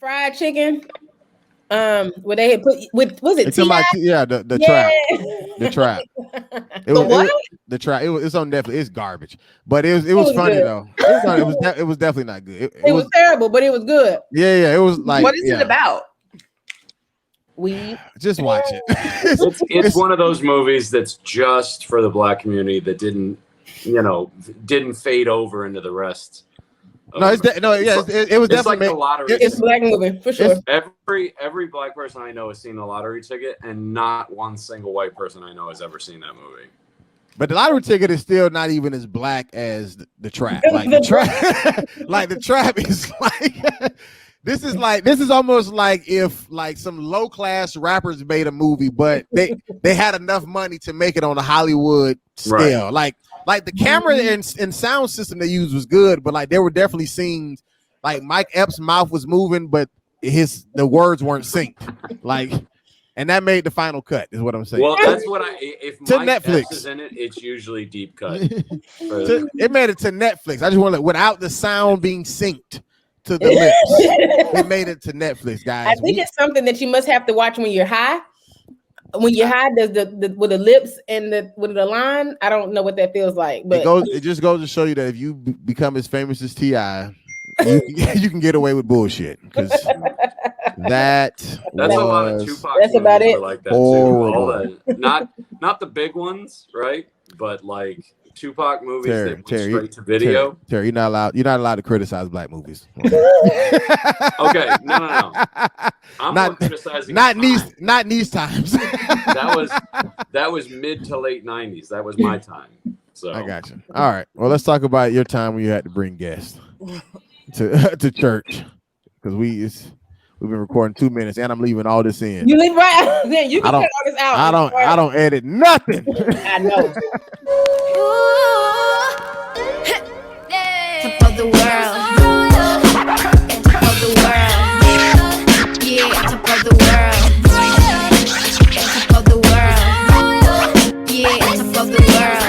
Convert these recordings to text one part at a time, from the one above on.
fried chicken. Where they had put with was it T.I.? Yeah, the trap. The trap. The trap. It was on Netflix. It's garbage, but it was funny good. though. It was definitely not good. It was terrible, but it was good. Yeah. It was like, what is it about? Just watch it. It's one of those movies that's just for the Black community that didn't fade over into the rest. No, it was definitely like the lottery. It's a Black movie for sure. Every Black person I know has seen the lottery ticket, and not one single white person I know has ever seen that movie. But the lottery ticket is still not even as black as the trap. Like the trap, like the trap is like. This is almost like if like some low class rappers made a movie, but they had enough money to make it on a Hollywood scale. Right. Like the camera and sound system they used was good, but like there were definitely scenes like Mike Epps' mouth was moving, but the words weren't synced. Like, and that made the final cut, is what I'm saying. Well, that's what if Mike Netflix Epps is in it, it's usually deep cut. It made it to Netflix. I just want to without the sound being synced to the lips. It made it to Netflix, guys. I think it's something that you must have to watch when you're high. When you're high, with the lips and with the line, I don't know what that feels like. But it just goes to show you that if you become as famous as T.I., you can get away with bullshit. Because that's a lot of Tupac. That's about it. Like that too. All the not the big ones, right? But like Tupac movies that went straight to video. Terry, you're not allowed to criticize black movies. Okay, no. I'm not criticizing. Not these times. that was mid to late 90s. That was my time. So I got you. All right. Well, let's talk about your time when you had to bring guests to church, because we've been recording 2 minutes and I'm leaving all this in. You leave right then. You can cut all this out. I don't edit nothing. I know. Top of the world. Top of the world. Yeah, top of the world. Top of the world. Yeah, top of the world.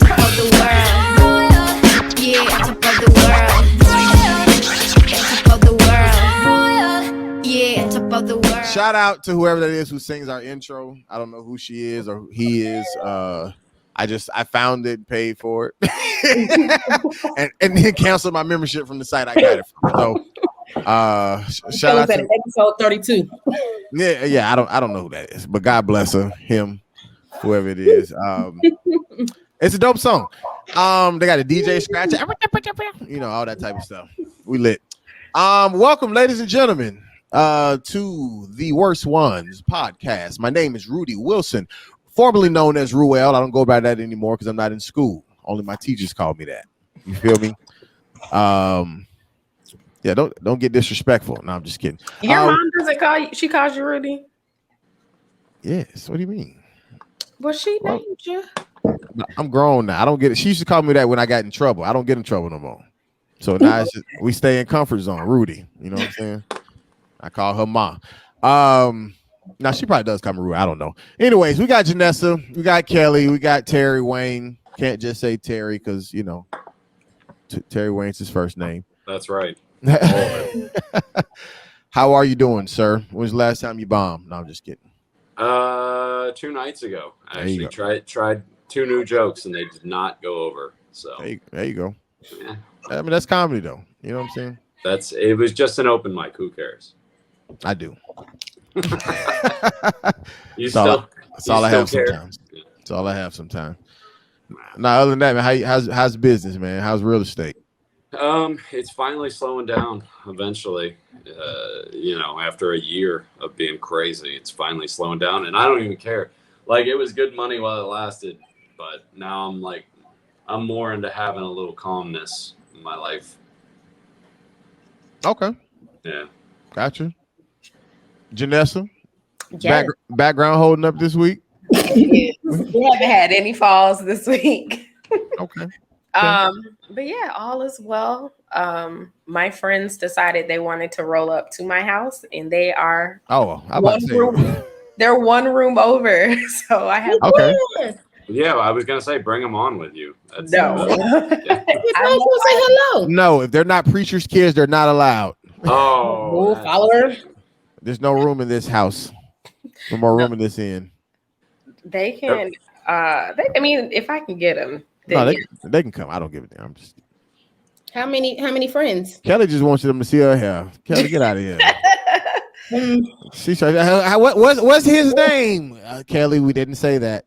Top of the world. Yeah, top of the world. Top of the world. Yeah, top of the world. Shout out to whoever that is who sings our intro. I don't know who she is or he is. I found it, paid for it, and then canceled my membership from the site I got it from. So shout out to episode 32. Yeah, I don't know who that is, but God bless her, him, whoever it is. It's a dope song. They got a DJ scratch, all that type of stuff. We lit. Welcome, ladies and gentlemen, to the Worst Ones podcast. My name is Rudy Wilson, formerly known as Ruel. I don't go by that anymore because I'm not in school. Only my teachers call me that. You feel me? Yeah, don't get disrespectful. No, I'm just kidding. Your mom doesn't call you. She calls you Rudy. Yes. What do you mean? Well, she named you. I'm grown now. I don't get it. She used to call me that when I got in trouble. I don't get in trouble no more. So now it's just, we stay in comfort zone. Rudy. You know what I'm saying? I call her Ma. Now she probably does come to Rudy. I don't know. Anyways, we got Janessa, we got Kellie, we got Terry Wayne. Can't just say Terry because Terry Wayne's his first name. That's right. How are you doing, sir? When's the last time you bombed? No, I'm just kidding. 2 nights ago. I actually tried 2 new jokes and they did not go over. So there you go. Yeah. I mean, that's comedy though. You know what I'm saying? It was just an open mic. Who cares? I do. That's all I have sometimes. That's all I have sometimes. Now, other than that, man, how's business, man? How's real estate? It's finally slowing down. Eventually, after a year of being crazy, it's finally slowing down, and I don't even care. Like, it was good money while it lasted, but now I'm more into having a little calmness in my life. Okay. Yeah. Gotcha. Janessa, Yes. background holding up this week? We haven't had any falls this week. Okay. But yeah, all is well. My friends decided they wanted to roll up to my house, and they are they're one room over. So I have Yeah, I was gonna say bring them on with you. No. Say hello. No, if they're not preacher's kids, they're not allowed. Oh, follower. There's no room in this house. No more room in this inn. They can. I mean, if I can get them, No, they can come. I don't give a damn. I'm just. How many friends? Kelly just wants them to see her hair. Kelly, get out of here. She said, "What's his name?" Kelly, we didn't say that.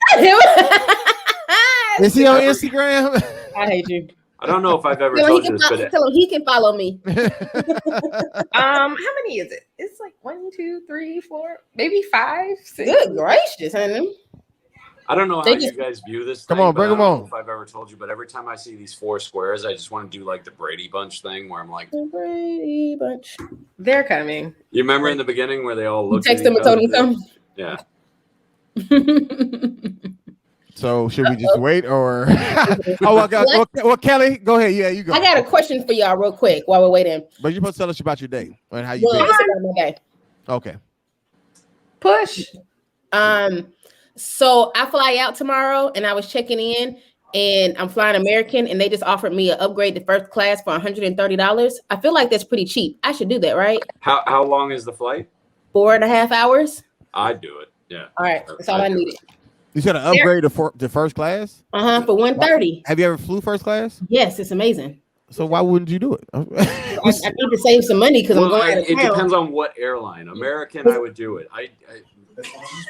Is he on Instagram? I hate you. I don't know if I've ever told you this, but tell him he can follow me. How many is it? It's like 1, 2, 3, 4, maybe 5, 6. Good gracious, honey. I don't know how you guys view this. Come on, bring them on. If I've ever told you, but every time I see these 4 squares, I just want to do like the Brady Bunch thing, where I'm like, the Brady Bunch. They're coming. You remember in the beginning where they all looked? Text them and told them come. Yeah. So should we just wait or? Well, Kelly, go ahead. Yeah, you go. I got a question for y'all real quick while we're waiting. But you're supposed to tell us about your day and how you did. Okay. Push. So I fly out tomorrow, and I was checking in, and I'm flying American, and they just offered me an upgrade to first class for $130. I feel like that's pretty cheap. I should do that, right? How long is the flight? 4.5 hours. I'd do it. Yeah. All right, that's all I needed. You said an upgrade to first class? For $130. Have you ever flew first class? Yes, it's amazing. So why wouldn't you do it? I need to save some money because I'm going out of town. It depends on what airline. American, I would do it.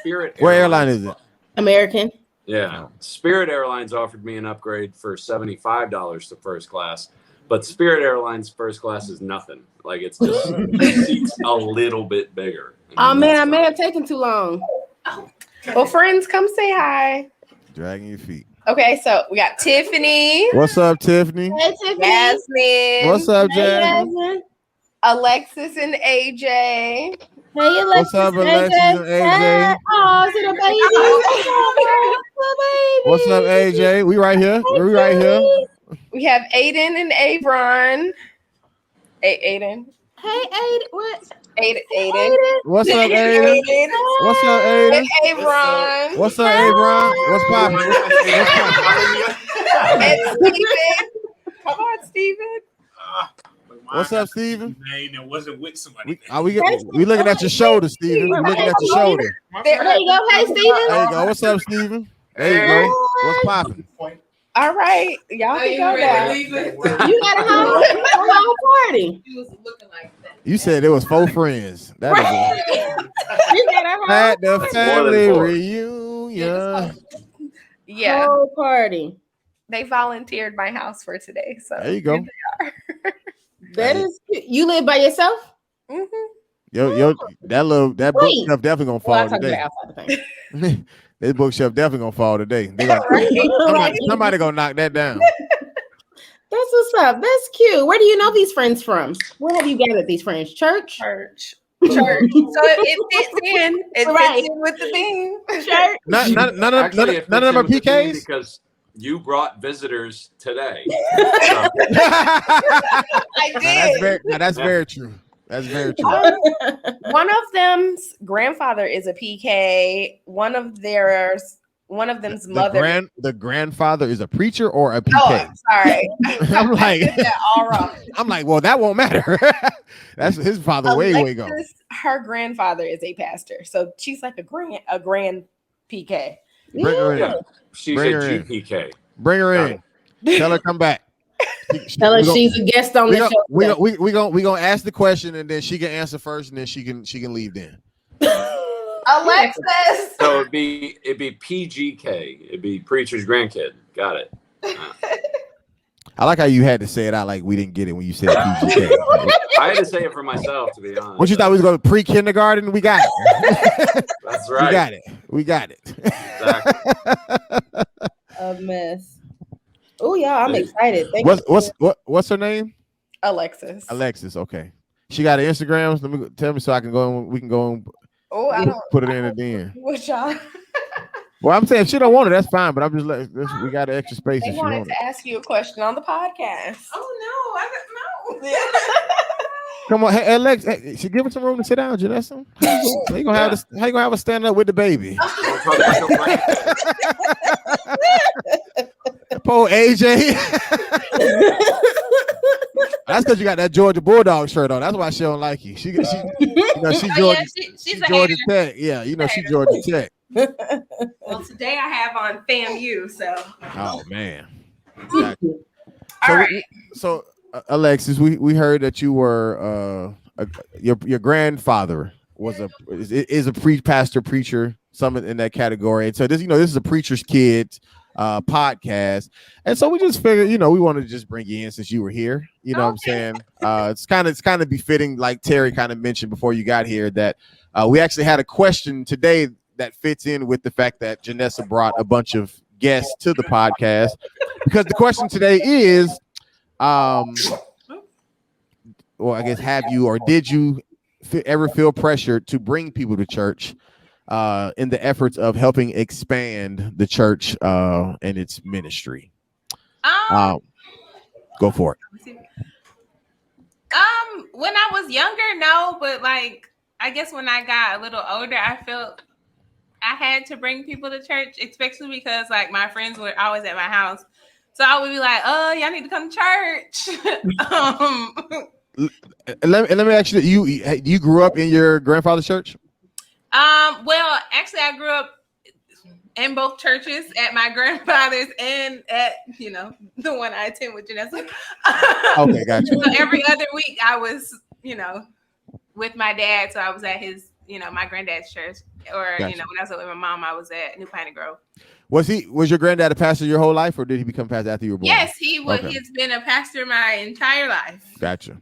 Spirit. What airline is it? American. Yeah, Spirit Airlines offered me an upgrade for $75 to first class, but Spirit Airlines first class is nothing. Like it's just the seats a little bit bigger. Oh man, I may have taken too long. Well, friends, come say hi. Dragging your feet. Okay, so we got Tiffany. What's up, Tiffany? Hey, Tiffany. Jasmine. What's up, Jasmine? Alexis and AJ. Hey, Alexis. What's up, Alexis and AJ? Oh, is it a baby? What's up, AJ? We right here. We right here. We have Aiden and Avron. Aiden. Hey, Aiden. What? Aiden. What's up, Aiden? What's up, Aiden? Hey, Avron. What's up, Avron? What's poppin'? And Steven. Come on, Steven. What's up, Steven? Name that wasn't with somebody. We looking at your shoulder, Steven. We looking at your shoulder. There you go. Hey, Steven. There you go. What's up, Steven? There you go. What's poppin'? All right. Y'all can go now. You got a home party. She was looking like that. You said it was 4 friends. That is You got a home at the family reunion. Yeah. Whole party. They volunteered my house for today. So There you go. That is cute. You live by yourself? Yo, that bookshelf definitely gonna fall today. This bookshelf definitely gonna fall today. Somebody gonna knock that down. That's what's up. That's cute. Where do you know these friends from? Where have you gathered these friends? Church. So it fits in. It fits in with the theme. Church. None of them are PKs because you brought visitors today. I did. That's very true. That's very true. One of them's grandfather is a PK. One of them's mother. The grandfather is a preacher or a PK. Oh, sorry. I'm like, I did that all wrong. I'm like, well, that won't matter. That's his father. Alexis, way gone. Her grandfather is a pastor, so she's like a grand PK. Bring her in. She's a GPK. Bring her in. Tell her come back. Tell her she's a guest on the show. We gonna ask the question and then she can answer first and then she can leave then. Alexis. So it'd be PGK. It'd be preacher's grandkid. Got it. I like how you had to say it out like we didn't get it when you said PGK. I had to say it for myself, to be honest. What you thought we was going to pre-kindergarten? We got it. That's right. We got it. Exactly. A mess. Oh yeah, I'm excited. What's her name? Alexis. Okay. She got an Instagram. Let me tell me so I can go. We can go. Oh, I don't put it in at the end. What y'all? Well, I'm saying if she don't want it, that's fine. But I'm just like, we got an extra space. They wanted to ask you a question on the podcast. Oh no, I don't know. Come on, hey Alex, she give her some room to sit down, Janessa. How you gonna have a stand up with the baby? Poor AJ. That's because you got that Georgia Bulldog shirt on. That's why she don't like you. She Georgia. She's Georgia Tech. Yeah, she Georgia Tech. Well, today I have on FAMU, so. Oh man. All right. So Alexis, we heard that you were your grandfather is a pastor preacher, something in that category. And so this is a preacher's kid podcast, and so we just figured we wanted to just bring you in since you were here. What I'm saying? It's kind of befitting, like Terry kind of mentioned before you got here, that we actually had a question today that fits in with the fact that Janessa brought a bunch of guests to the podcast, because the question today is well, I guess, have you or did you ever feel pressured to bring people to church in the efforts of helping expand the church and its ministry? Go for it. When I was younger, no, but like I guess when I got a little older, I felt I had to bring people to church, especially because like my friends were always at my house. So I would be like, "Oh, y'all need to come to church." Let me ask you, you grew up in your grandfather's church? Well, actually I grew up in both churches, at my grandfather's and at, the one I attend with Janessa. Okay, gotcha. So every other week I was, with my dad. So I was at his, my granddad's church, or, Gotcha. When I was with my mom, I was at New Piney Grove. Was your granddad a pastor your whole life, or did he become pastor after you were born? Yes, he was. Okay. He's been a pastor my entire life. Gotcha.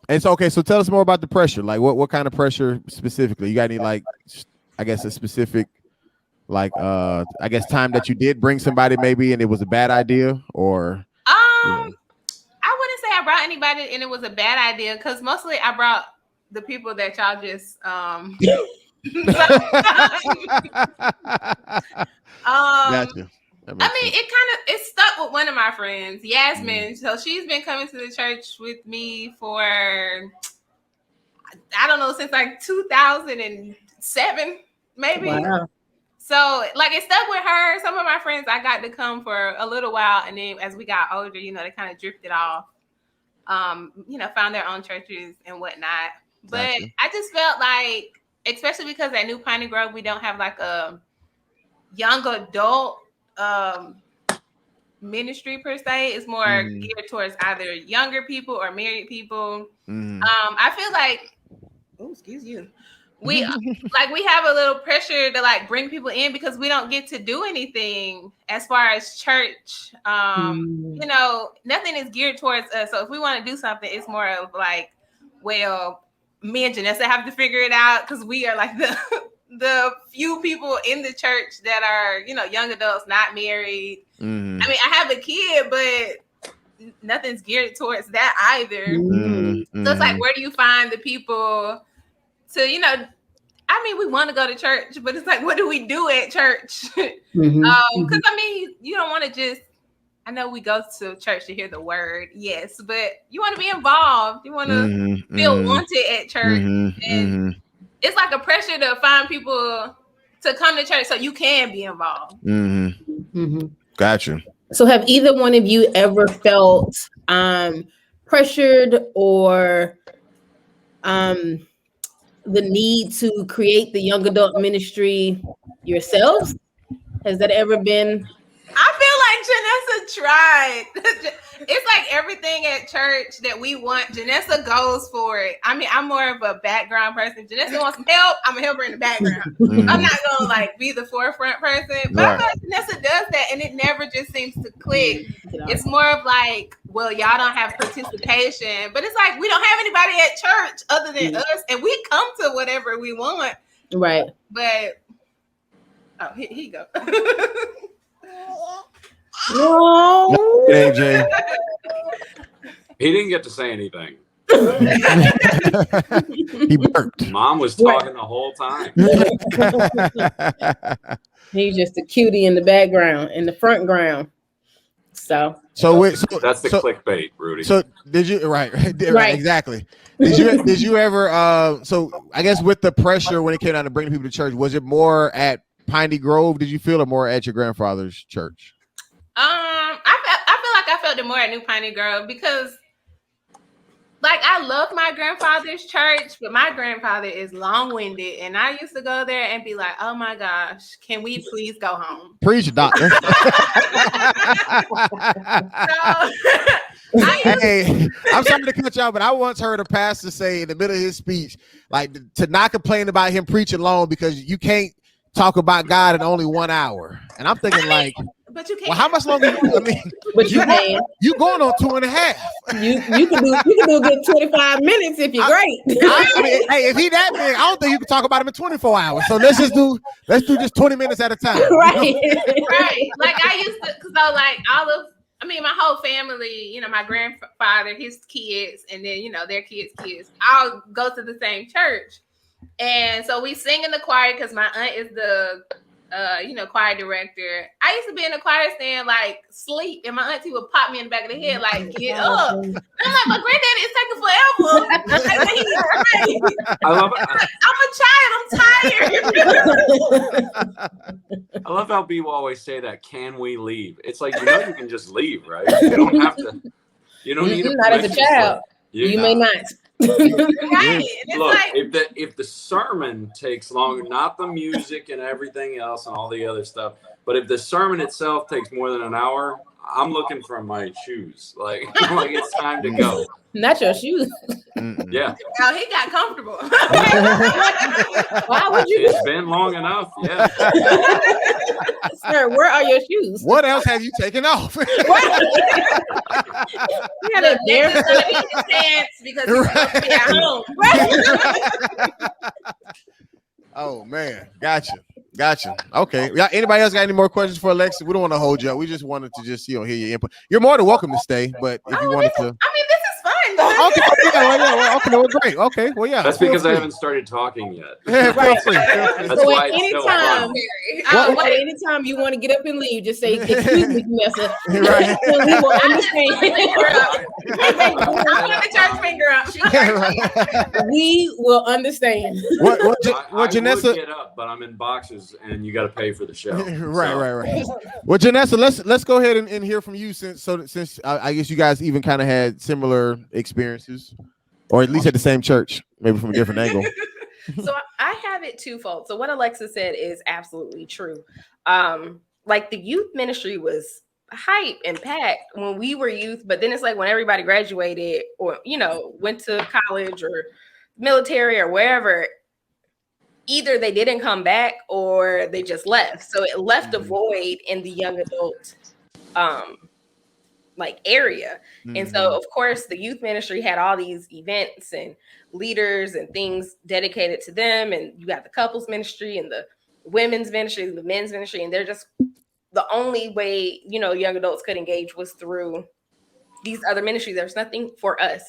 And so, okay, so tell us more about the pressure. Like what kind of pressure specifically? You got any, like, I guess a specific, like, I guess time that you did bring somebody maybe and it was a bad idea, or? I wouldn't say I brought anybody and it was a bad idea, because mostly I brought the people that y'all just, Gotcha. It stuck with one of my friends, Yasmin. So she's been coming to the church with me for, I don't know, since like 2007, maybe. Wow. So like it stuck with her. Some of my friends, I got to come for a little while, and then as we got older, they kind of drifted off. Found their own churches and whatnot. But Gotcha. I just felt like, especially because at New Piney Grove, we don't have like a young adult ministry per se. It's more geared towards either younger people or married people. I feel like, excuse you, we have a little pressure to like bring people in, because we don't get to do anything as far as church. Nothing is geared towards us. So if we want to do something, it's more of like, well, me and Janessa have to figure it out, because we are like the few people in the church that are, young adults, not married. I mean, I have a kid, but nothing's geared towards that either. So it's like, where do you find the people to, we want to go to church, but it's like, what do we do at church? Because you don't want to just, I know we go to church to hear the word, yes, but you want to be involved. You want to feel wanted at church. And it's like a pressure to find people to come to church so you can be involved. Gotcha. So have either one of you ever felt pressured or the need to create the young adult ministry yourselves? Has that ever been? I feel like Janessa tried. It's like everything at church that we want, Janessa goes for it. I mean, I'm more of a background person. Janessa wants some help, I'm gonna help her in the background. I'm not gonna like be the forefront person. But I feel like Janessa does that, and it never just seems to click. It's more of like, well, y'all don't have participation, but it's like we don't have anybody at church other than us, and we come to whatever we want. Right. But here you go. No. AJ. He didn't get to say anything. He burped. Mom was talking the whole time. He's just a cutie in the background, in the front ground. So That's the clickbait, Rudy. So did you right, exactly. Did you ever so I guess with the pressure when it came down to bringing people to church, was it more at Piney Grove, did you feel, or more at your grandfather's church? I feel like I felt it more at New Piney Grove because, like, I love my grandfather's church, but my grandfather is long-winded, and I used to go there and be like, "Oh my gosh, can we please go home?" Preach, doctor. Hey, I'm sorry to cut y'all, but I once heard a pastor say in the middle of his speech, like, to not complain about him preaching long because you can't talk about God in only 1 hour. And I'm thinking, like, but you can't. Well, how much longer? I mean, but you can. You going on 2.5? You can do a good 25 minutes if you're great. I mean, hey, if he that big, I don't think you can talk about him in 24 hours. So let's do just 20 minutes at a time. Right, right. Like I used to, because like my whole family, my grandfather, his kids, and then their kids' all go to the same church, and so we sing in the choir because my aunt is the choir director. I used to be in the choir stand, like, sleep, and my auntie would pop me in the back of the head, like, get up. And I'm like, my granddaddy is taking forever. I love it. I'm a child. I'm tired. I love how people always say that. Can we leave? It's like, you can just leave, right? You don't have to. You don't need not as a child. You may not. Right. Look, if the sermon takes longer, not the music and everything else and all the other stuff, but if the sermon itself takes more than an hour, I'm looking for my shoes. Like it's time to go. Not your shoes. Yeah. Now he got comfortable. Why would you? It's been long enough. Yeah. Sir, where are your shoes? What else have you taken off? You gotta be his pants because he's supposed to be at home. Oh man, gotcha. Okay. Yeah. Anybody else got any more questions for Alexa? We don't want to hold you up. We just wanted to hear your input. You're more than welcome to stay, but if you wanted to, this is fun. Okay, well, great. Okay, well, yeah. That's because I haven't started talking yet. Right. That's So why at it's anytime you want to get up and leave, just say, "Excuse me, Janessa." Right. So we will understand. I'm the church finger up. We will understand. I Janessa, would get up, but I'm in boxes, and you got to pay for the show. Right. Well, Janessa, let's go ahead and hear from you since I guess you guys even kind of had similar experiences, or at least at the same church, maybe from a different angle. So I have it twofold. So what Alexa said is absolutely true. Like the youth ministry was hype and packed when we were youth, but then it's like when everybody graduated or went to college or military or wherever, either they didn't come back or they just left. So it left a void in the young adult area. And so of course the youth ministry had all these events and leaders and things dedicated to them, and you got the couples ministry and the women's ministry, the men's ministry, and they're just the only way young adults could engage was through these other ministries. There's nothing for us.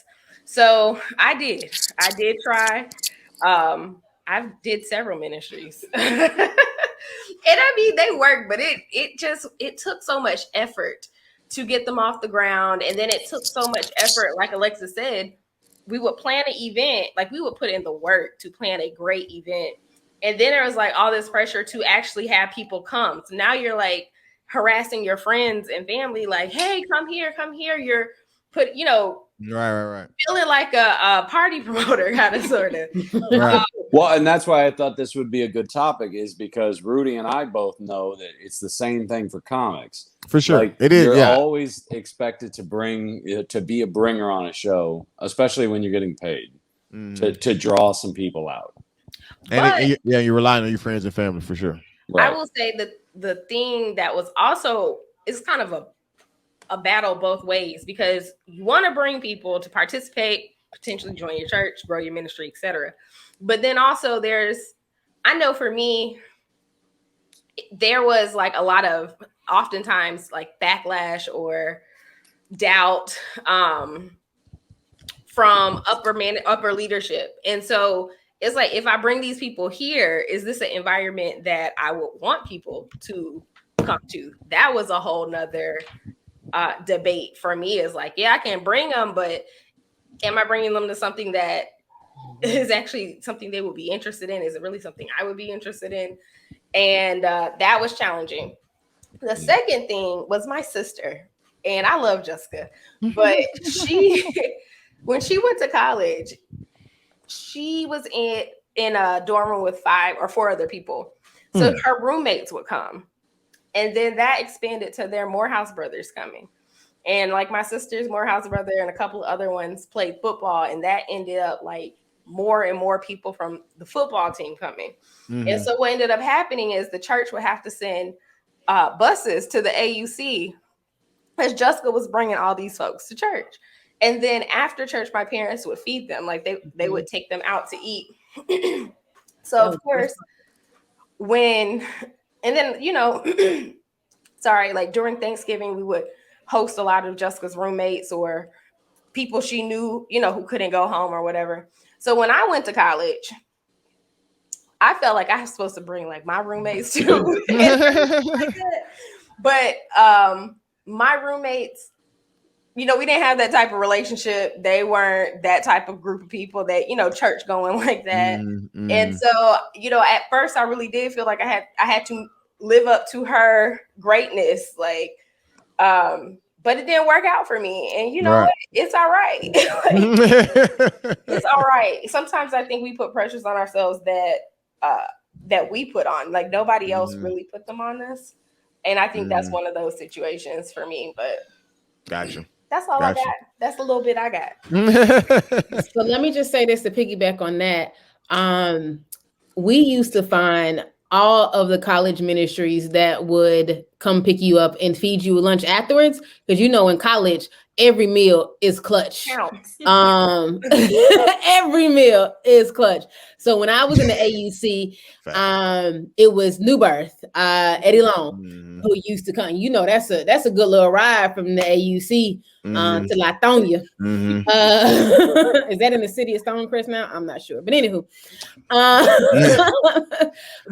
So I did try. I did several ministries. And I mean, they worked, but it took so much effort to get them off the ground. And then it took so much effort, like Alexa said, we would plan an event, like we would put in the work to plan a great event. And then there was like all this pressure to actually have people come. So now you're like harassing your friends and family, like, hey, come here. You're right. Feeling like a party promoter, kind of, sort of. Right. Well, and that's why I thought this would be a good topic, is because Rudy and I both know that it's the same thing for comics. For sure. Like, it is. You're always expected to be a bringer on a show, especially when you're getting paid, to draw some people out. And you're relying on your friends and family for sure. Right. I will say that the thing that was also is kind of a battle both ways, because you want to bring people to participate, potentially join your church, grow your ministry, etc. But then also I know for me, there was like a lot of oftentimes like backlash or doubt from upper leadership. And so it's like, if I bring these people here, is this an environment that I would want people to come to? That was a whole nother debate for me. Is like, yeah, I can bring them, but am I bringing them to something that is actually something they would be interested in? Is it really something I would be interested in? And that was challenging. The second thing was my sister. and I love Jessica, but when she went to college, she was in a dorm room with 5 or 4 other people. So her roommates would come. And then that expanded to their Morehouse brothers coming. And like my sister's Morehouse brother and a couple of other ones played football. And that ended up like more and more people from the football team coming. And so what ended up happening is the church would have to send buses to the AUC because Jessica was bringing all these folks to church. And then after church, my parents would feed them. Like they would take them out to eat. So of course, like during Thanksgiving, we would host a lot of Jessica's roommates or people she knew, who couldn't go home or whatever. So when I went to college, I felt like I was supposed to bring like my roommates too. But my roommates, we didn't have that type of relationship. They weren't that type of group of people that, church going like that. And so, at first I really did feel like I had to live up to her greatness. Like, but it didn't work out for me. And what? It's all right. It's all right. Sometimes I think we put pressures on ourselves that we put on, like nobody else really put them on us. And I think that's one of those situations for me, but gotcha. That's all I got. That's a little bit I got. So let me just say this to piggyback on that. We used to find all of the college ministries that would come pick you up and feed you lunch afterwards. Because in college, every meal is clutch. Every meal is clutch. So when I was in the AUC, it was New Birth, Eddie Long, who used to come. That's a good little ride from the AUC to Lithonia. Is that in the city of Stonecrest now? I'm not sure, but anywho,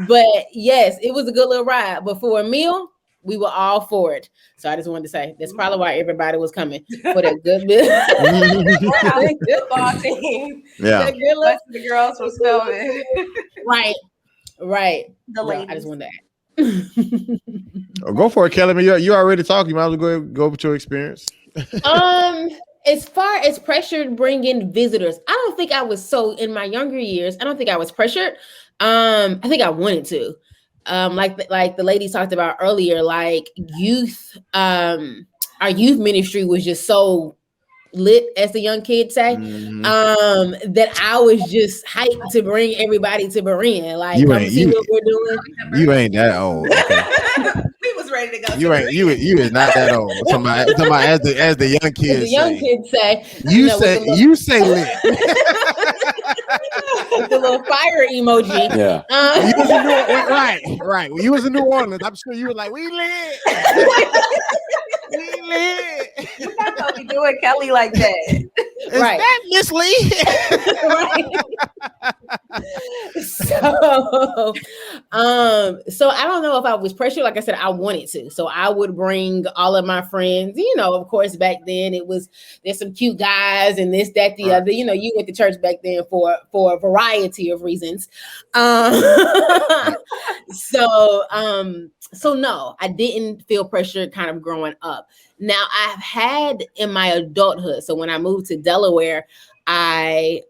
but yes, it was a good little ride. But for a meal, we were all for it. So I just wanted to say that's probably why everybody was coming for that good meal. Football team. Yeah. The girls were spelling. Right. The ladies. I just wanted that. Go for it, Kelly. You already talked. You might as well go with your experience. As far as pressured bringing visitors, I don't think I was in my younger years. I don't think I was pressured. I think I wanted to. Like the ladies talked about earlier, like youth, our youth ministry was just so lit, as the young kids say, that I was just hyped to bring everybody to Berean. Like, come see what we're doing. You ain't that old. Okay. We was ready to go. You is not that old. Somebody as the young kids. The young kids say. You say lit. With the little fire emoji. Yeah. Right. When you was in New Orleans, I'm sure you were like, we lit. We lit. We're not gonna be doing Kelly like that. Is that Miss Lee? So I don't know if I was pressured. Like I said, I wanted to. So I would bring all of my friends. Of course, back then there's some cute guys and this, that, the other. You went to church back then for a variety of reasons. So no, I didn't feel pressured kind of growing up. Now I've had in my adulthood. So when I moved to Delaware, I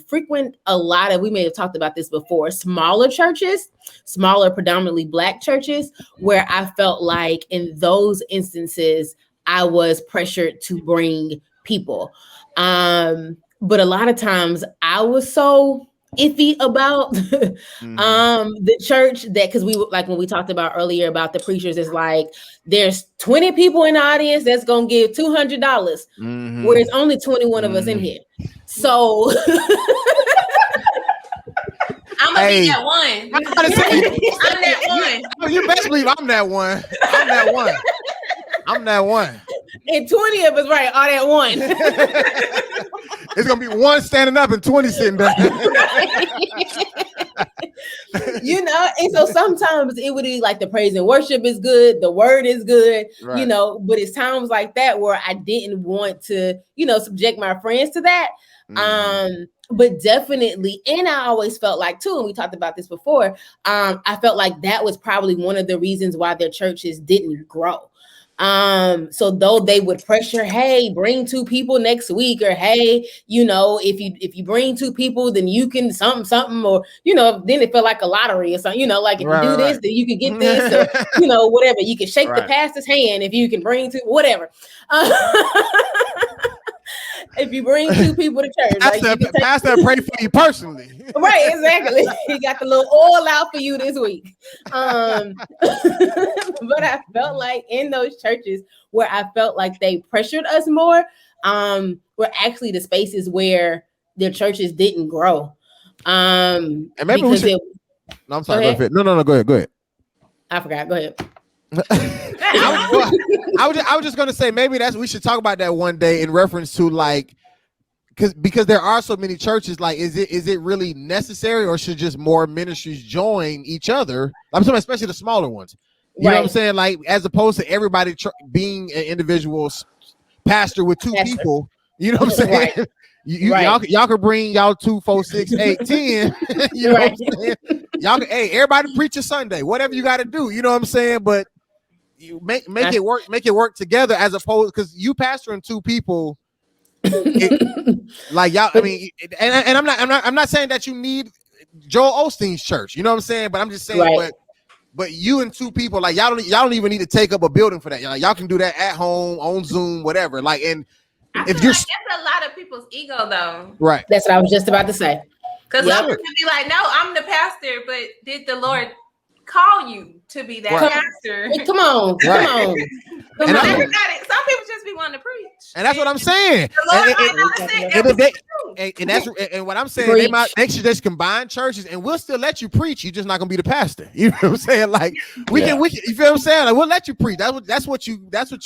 frequent a lot of, we may have talked about this before, smaller churches, smaller, predominantly Black churches, where I felt like in those instances, I was pressured to bring people. But a lot of times I was so iffy about the church that, because we like when we talked about earlier about the preachers, is like there's 20 people in the audience that's gonna give $200, where there's only 21 of us in here. So I'm gonna be that one. I'm that one. You best believe I'm that one. I'm that one. And 20 of us, right, are that one. It's gonna be one standing up and 20 sitting down. And so sometimes it would be like the praise and worship is good, the word is good, right. But it's times like that where I didn't want to, subject my friends to that. But definitely, and I always felt like too, and we talked about this before, I felt like that was probably one of the reasons why their churches didn't grow. So though they would pressure, hey, bring 2 people next week, or hey, if you bring 2 people, then you can something, or then it felt like a lottery or something, like if you do this, then you can get this, or whatever. You can shake the pastor's hand if you can bring 2, whatever. If you bring 2 people to church, pastor pray for you personally. Right, exactly. He got the little oil out for you this week. But I felt like in those churches where I felt like they pressured us more, were actually the spaces where the churches didn't grow. And maybe we should. No, I'm sorry. No, go ahead. I forgot. Go ahead. I was just gonna say maybe we should talk about that one day in reference to like because there are so many churches. Like, is it really necessary, or should just more ministries join each other? I'm talking especially the smaller ones. You know what I'm saying? Like, as opposed to everybody being an individual pastor with 2 people. You know what I'm saying? Right. Y'all can bring y'all 2, 4, 6, 8, 10. You know what I'm saying? Y'all can, hey, everybody preach a Sunday, whatever you got to do. You know what I'm saying? But you make it work together, as opposed, because you pastoring 2 people. Like y'all, I mean, and I'm not saying that you need Joel Osteen's church. You know what I'm saying? But I'm just saying, but you and 2 people, like y'all don't even need to take up a building for that. Y'all can do that at home, on Zoom, whatever. Like, and if you're, that's a lot of people's ego, though. Right. That's what I was just about to say. Because some people be like, "No, I'm the pastor," but did the Lord call you to be that pastor? Hey, come on. Everybody, some people just be wanting to preach, and that's what I'm saying. And what I'm saying, they should just combine churches, and we'll still let you preach. You're just not gonna be the pastor. You know what I'm saying? Like we can. You feel what I'm saying? Like, we'll let you preach. That's what you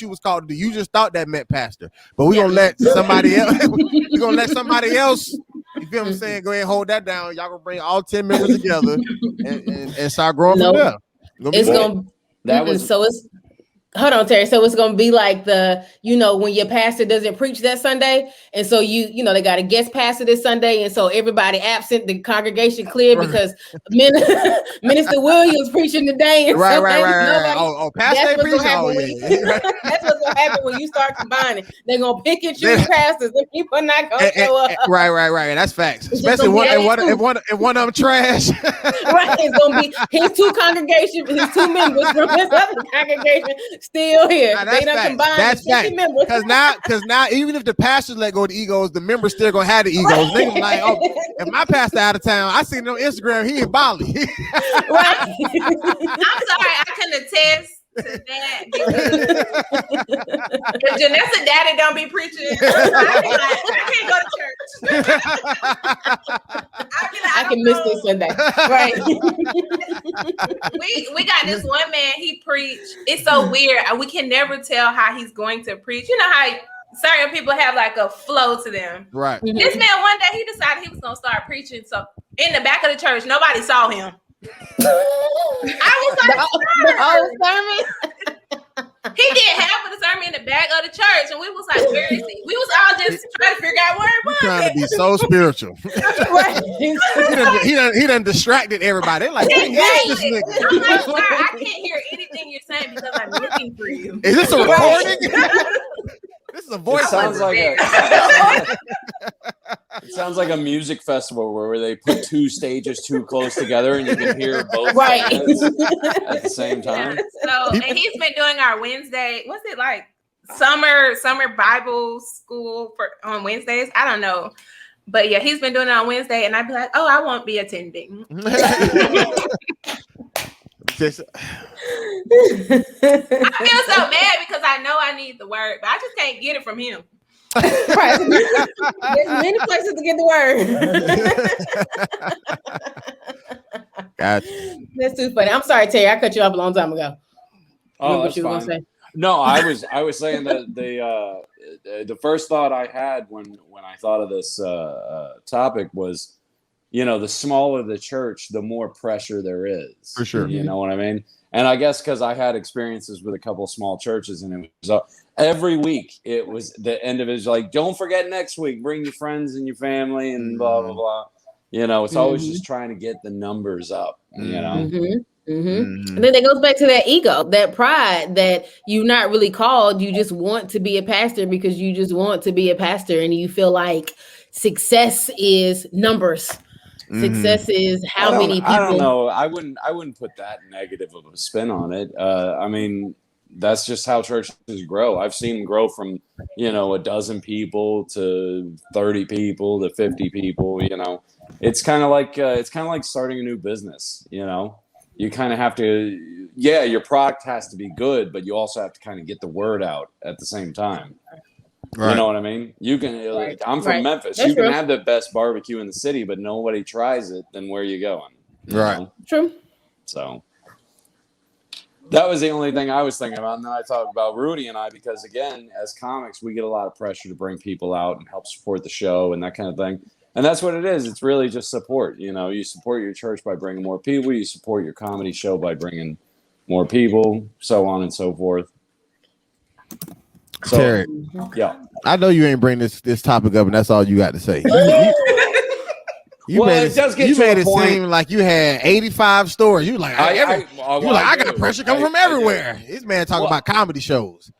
was called to do. You just thought that meant pastor, but we're gonna let somebody else. We're gonna let somebody else. You feel what I'm saying? Go ahead and hold that down. Y'all gonna bring all 10 members together and start growing from there. Hold on, Terry. So it's going to be like when your pastor doesn't preach that Sunday. And so they got a guest pastor this Sunday. And so everybody absent, the congregation cleared because Minister Williams preaching today. And right. Pastor preaching. That's what's going to happen when you start combining. They're going to pick and choose pastors and people are not going to show up. Right. That's facts. Especially if one of them trash. Right. It's going to be his 2 congregations, his 2 members from his other congregation still here. They done combined. That's fact. Because now, even if the pastors let go of the egos, the members still gonna have the egos. They gonna like, oh, if my pastor out of town, I seen him on Instagram, he in Bali. Right. I'm sorry, I can attest to that because Janessa daddy don't be preaching. I can't go to church. I can miss this Sunday. Right. we got this one man, he preached. It's so weird. We can never tell how he's going to preach. You know how certain people have like a flow to them. Right. This man, one day he decided he was gonna start preaching. So in the back of the church, nobody saw him. I was like, the whole sermon. He did half of the sermon in the back of the church, and we was like, where is he? We was all just trying to figure out where it was. Trying to be so spiritual. he done distracted everybody. They're like, hey, this nigga. I'm like, sir, I can't hear anything you're saying because I'm looking for you. Is this a recording? This is a voice. It sounds like a music festival where they put 2 stages too close together and you can hear both at the same time. So, and he's been doing our Wednesday. What's it like? Summer Bible school on Wednesdays. I don't know, but yeah, he's been doing it on Wednesday, and I'd be like, oh, I won't be attending. I feel so bad because I know I need the word, but I just can't get it from him. Right. There's many places to get the word. Gotcha. That's too funny. I'm sorry, Terry. I cut you off a long time ago. Oh, that's fine. No, I was saying that the first thought I had when I thought of this topic was, the smaller the church, the more pressure there is. For sure. You know what I mean? And I guess because I had experiences with a couple of small churches, and it was every week it was the end of it was like, don't forget next week, bring your friends and your family and blah, blah, blah. It's always just trying to get the numbers up, And then it goes back to that ego, that pride, that you're not really called. You just want to be a pastor because you just want to be a pastor, and you feel like success is numbers. Success is how many people. I don't know. I wouldn't put that negative of a spin on it. I mean, that's just how churches grow. I've seen them grow from, a dozen people to 30 people to 50 people. It's kind of like starting a new business. You kind of have to, your product has to be good, but you also have to kind of get the word out at the same time. Right. You know what I mean? You can. I'm from Memphis. That's can have the best barbecue in the city, but nobody tries it. Then where are you going? Right. True. So that was the only thing I was thinking about. And then I talked about Rudy and I, because again, as comics, we get a lot of pressure to bring people out and help support the show and that kind of thing. And that's what it is. It's really just support. You support your church by bringing more people. You support your comedy show by bringing more people, so on and so forth. So, Terry, yeah, I know you ain't bring this topic up, and that's all you got to say. You made it seem like you had 85 stories. You like, I got pressure coming from everywhere. This man talking about comedy shows.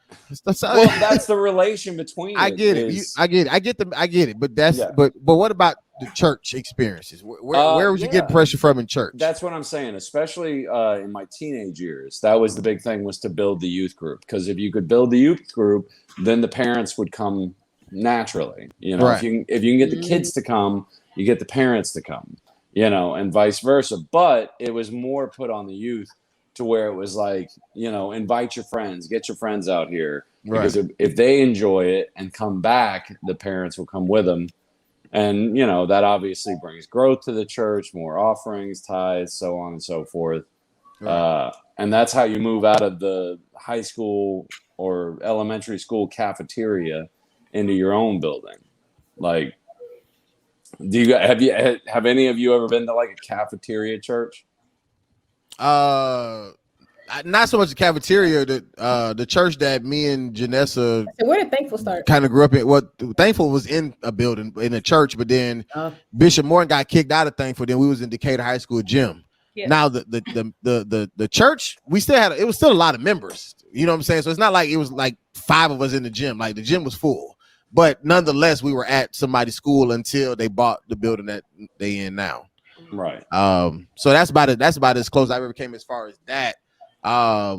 Well, that's the relation between. I get it. But what about the church experiences? Where was you getting pressure from in church? That's what I'm saying. Especially in my teenage years, that was the big thing, was to build the youth group. Because if you could build the youth group, then the parents would come naturally. Right. If you can get the kids to come, you get the parents to come. And vice versa. But it was more put on the youth, to where it was like, invite your friends, get your friends out here. Right. Because if they enjoy it and come back, the parents will come with them. And, that obviously brings growth to the church, more offerings, tithes, so on and so forth. Right. And that's how you move out of the high school or elementary school cafeteria into your own building. Like, have any of you ever been to like a cafeteria church? Not so much the cafeteria. The church that me and Janessa. So where did Thankful start? Kind of grew up in. What Thankful was in a building in a church, but then Bishop Morton got kicked out of Thankful. Then we was in Decatur High School gym. Yeah. Now the church, we still had, it was still a lot of members. You know what I'm saying? So it's not like it was like 5 of us in the gym. Like the gym was full, but nonetheless, we were at somebody's school until they bought the building that they in now. Right. So that's about as close I ever came as far as that. But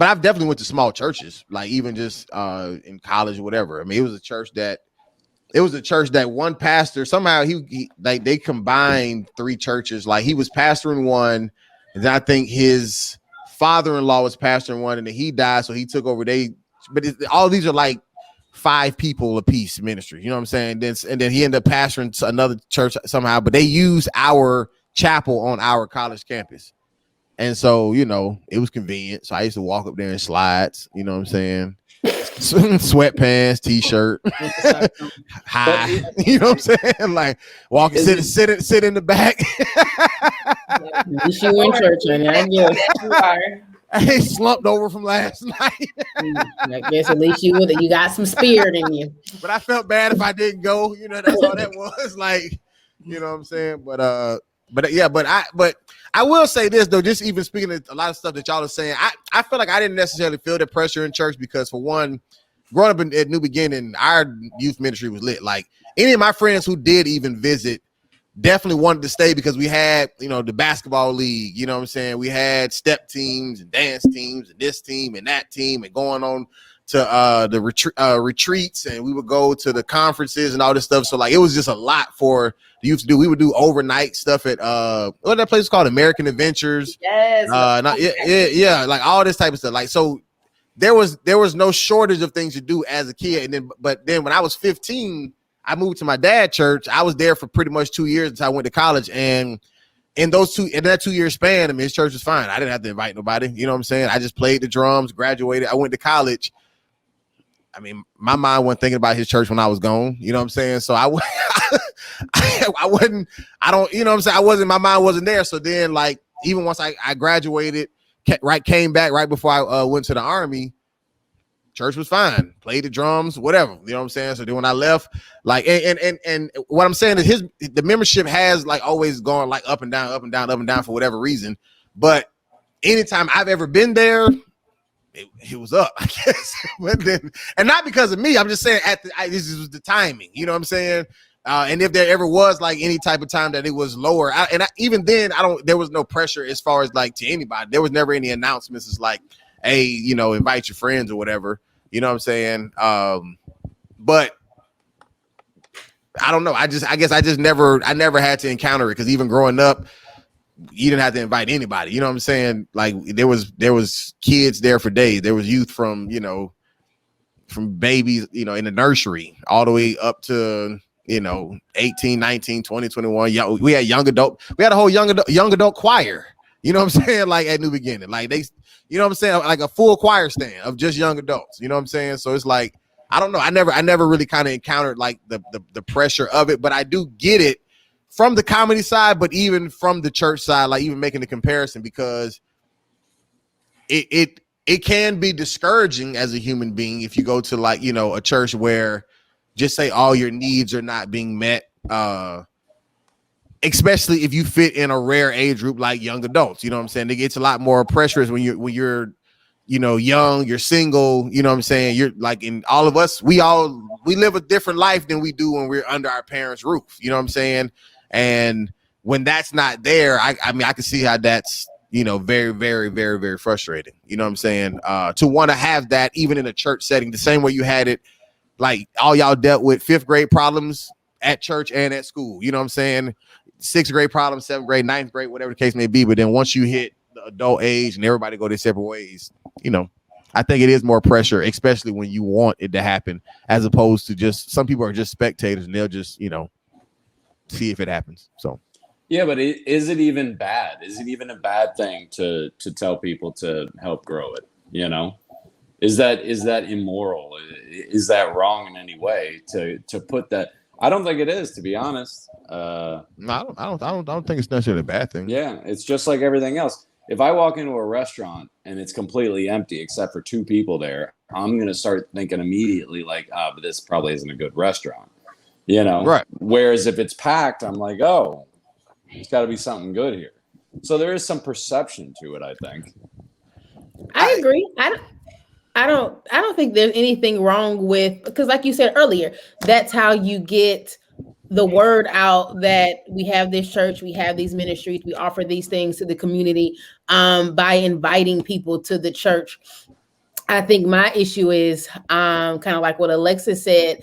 I've definitely went to small churches, like even just in college or whatever. I mean, it was a church that one pastor somehow he like they combined 3 churches. Like he was pastoring one, and then I think his father-in-law was pastoring one, and then he died, so he took over. All these are like 5 people a piece ministry, you know what I'm saying? And then he ended up pastoring to another church somehow, but they use our chapel on our college campus. And so, it was convenient. So I used to walk up there in slides, you know what I'm saying? Sweatpants, t-shirt, high, you know what I'm saying? Like walking, sit in the back. At least you in church, honey. I guess you are. I slumped over from last night. I guess at least you got some spirit in you. But I felt bad if I didn't go. That's all that was. Like, you know what I'm saying? But I will say this though, just even speaking of a lot of stuff that y'all are saying, I feel like I didn't necessarily feel the pressure in church because, for one, growing up at New Beginning, our youth ministry was lit. Like any of my friends who did even visit definitely wanted to stay because we had, the basketball league, you know what I'm saying? We had step teams and dance teams and this team and that team, and going on to the retreats, and we would go to the conferences and all this stuff. So like it was just a lot for the youth to do. We would do overnight stuff at what that place called, American Adventures. Yes. Yeah, like all this type of stuff. Like, so there was no shortage of things to do as a kid. But then when I was 15, I moved to my dad's church. I was there for pretty much 2 years until I went to college. And in that 2 year span, I mean, his church was fine. I didn't have to invite nobody. You know what I'm saying? I just played the drums, graduated. I went to college. I mean, my mind wasn't thinking about his church when I was gone. You know what I'm saying? So my mind wasn't there. So then, like, even once I graduated, came back right before I went to the Army, church was fine. Played the drums, whatever. You know what I'm saying? So then when I left, like, and what I'm saying is the membership has like always gone like up and down for whatever reason. But anytime I've ever been there, it was up, I guess. But then, and not because of me, I'm just saying this was the timing, you know what I'm saying? And if there ever was like any type of time that it was lower, even then, there was no pressure as far as like to anybody. There was never any announcements. It's like, hey, you know, invite your friends or whatever, you know what I'm saying? But I don't know. I guess I never had to encounter it, because even growing up, you didn't have to invite anybody. You know what I'm saying? Like there was kids there for days. There was youth from babies, you know, in the nursery all the way up to, you know, 18, 19, 20, 21. We had young adult. We had a whole young adult choir. You know what I'm saying? Like at New Beginning, like they, you know what I'm saying? Like a full choir stand of just young adults. You know what I'm saying? So it's like, I don't know. I never really kind of encountered like the pressure of it, but I do get it from the comedy side, but even from the church side, like even making the comparison, because it can be discouraging as a human being if you go to like, you know, a church where just say all your needs are not being met, especially if you fit in a rare age group like young adults. You know what I'm saying? It gets a lot more pressurous when you're you know, young, you're single, you know what I'm saying? You're like, in all of us, we live a different life than we do when we're under our parents' roof. You know what I'm saying? And when that's not there, I mean, I can see how that's, you know, very, very, very, very frustrating. You know what I'm saying? To want to have that even in a church setting, the same way you had it, like all y'all dealt with 5th grade problems at church and at school. You know what I'm saying? 6th grade problems, 7th grade, 9th grade, whatever the case may be. But then once you hit the adult age and everybody go their separate ways, you know, I think it is more pressure, especially when you want it to happen, as opposed to just some people are just spectators and they'll just, you know, see if it happens. So yeah, but is it even bad? Is it even a bad thing to tell people to help grow it? You know, is that immoral? Is that wrong in any way to put that? I don't think it is, to be honest. No, I don't think it's necessarily a bad thing. Yeah, it's just like everything else. If I walk into a restaurant and it's completely empty except for 2 people there, I'm gonna start thinking immediately like, but this probably isn't a good restaurant. You know, right? Whereas if it's packed, I'm like, oh, there's got to be something good here. So there is some perception to it, I think. I agree. I don't think there's anything wrong with, because like you said earlier, that's how you get the word out that we have this church, we have these ministries, we offer these things to the community, by inviting people to the church. I think my issue is kind of like what Alexis said,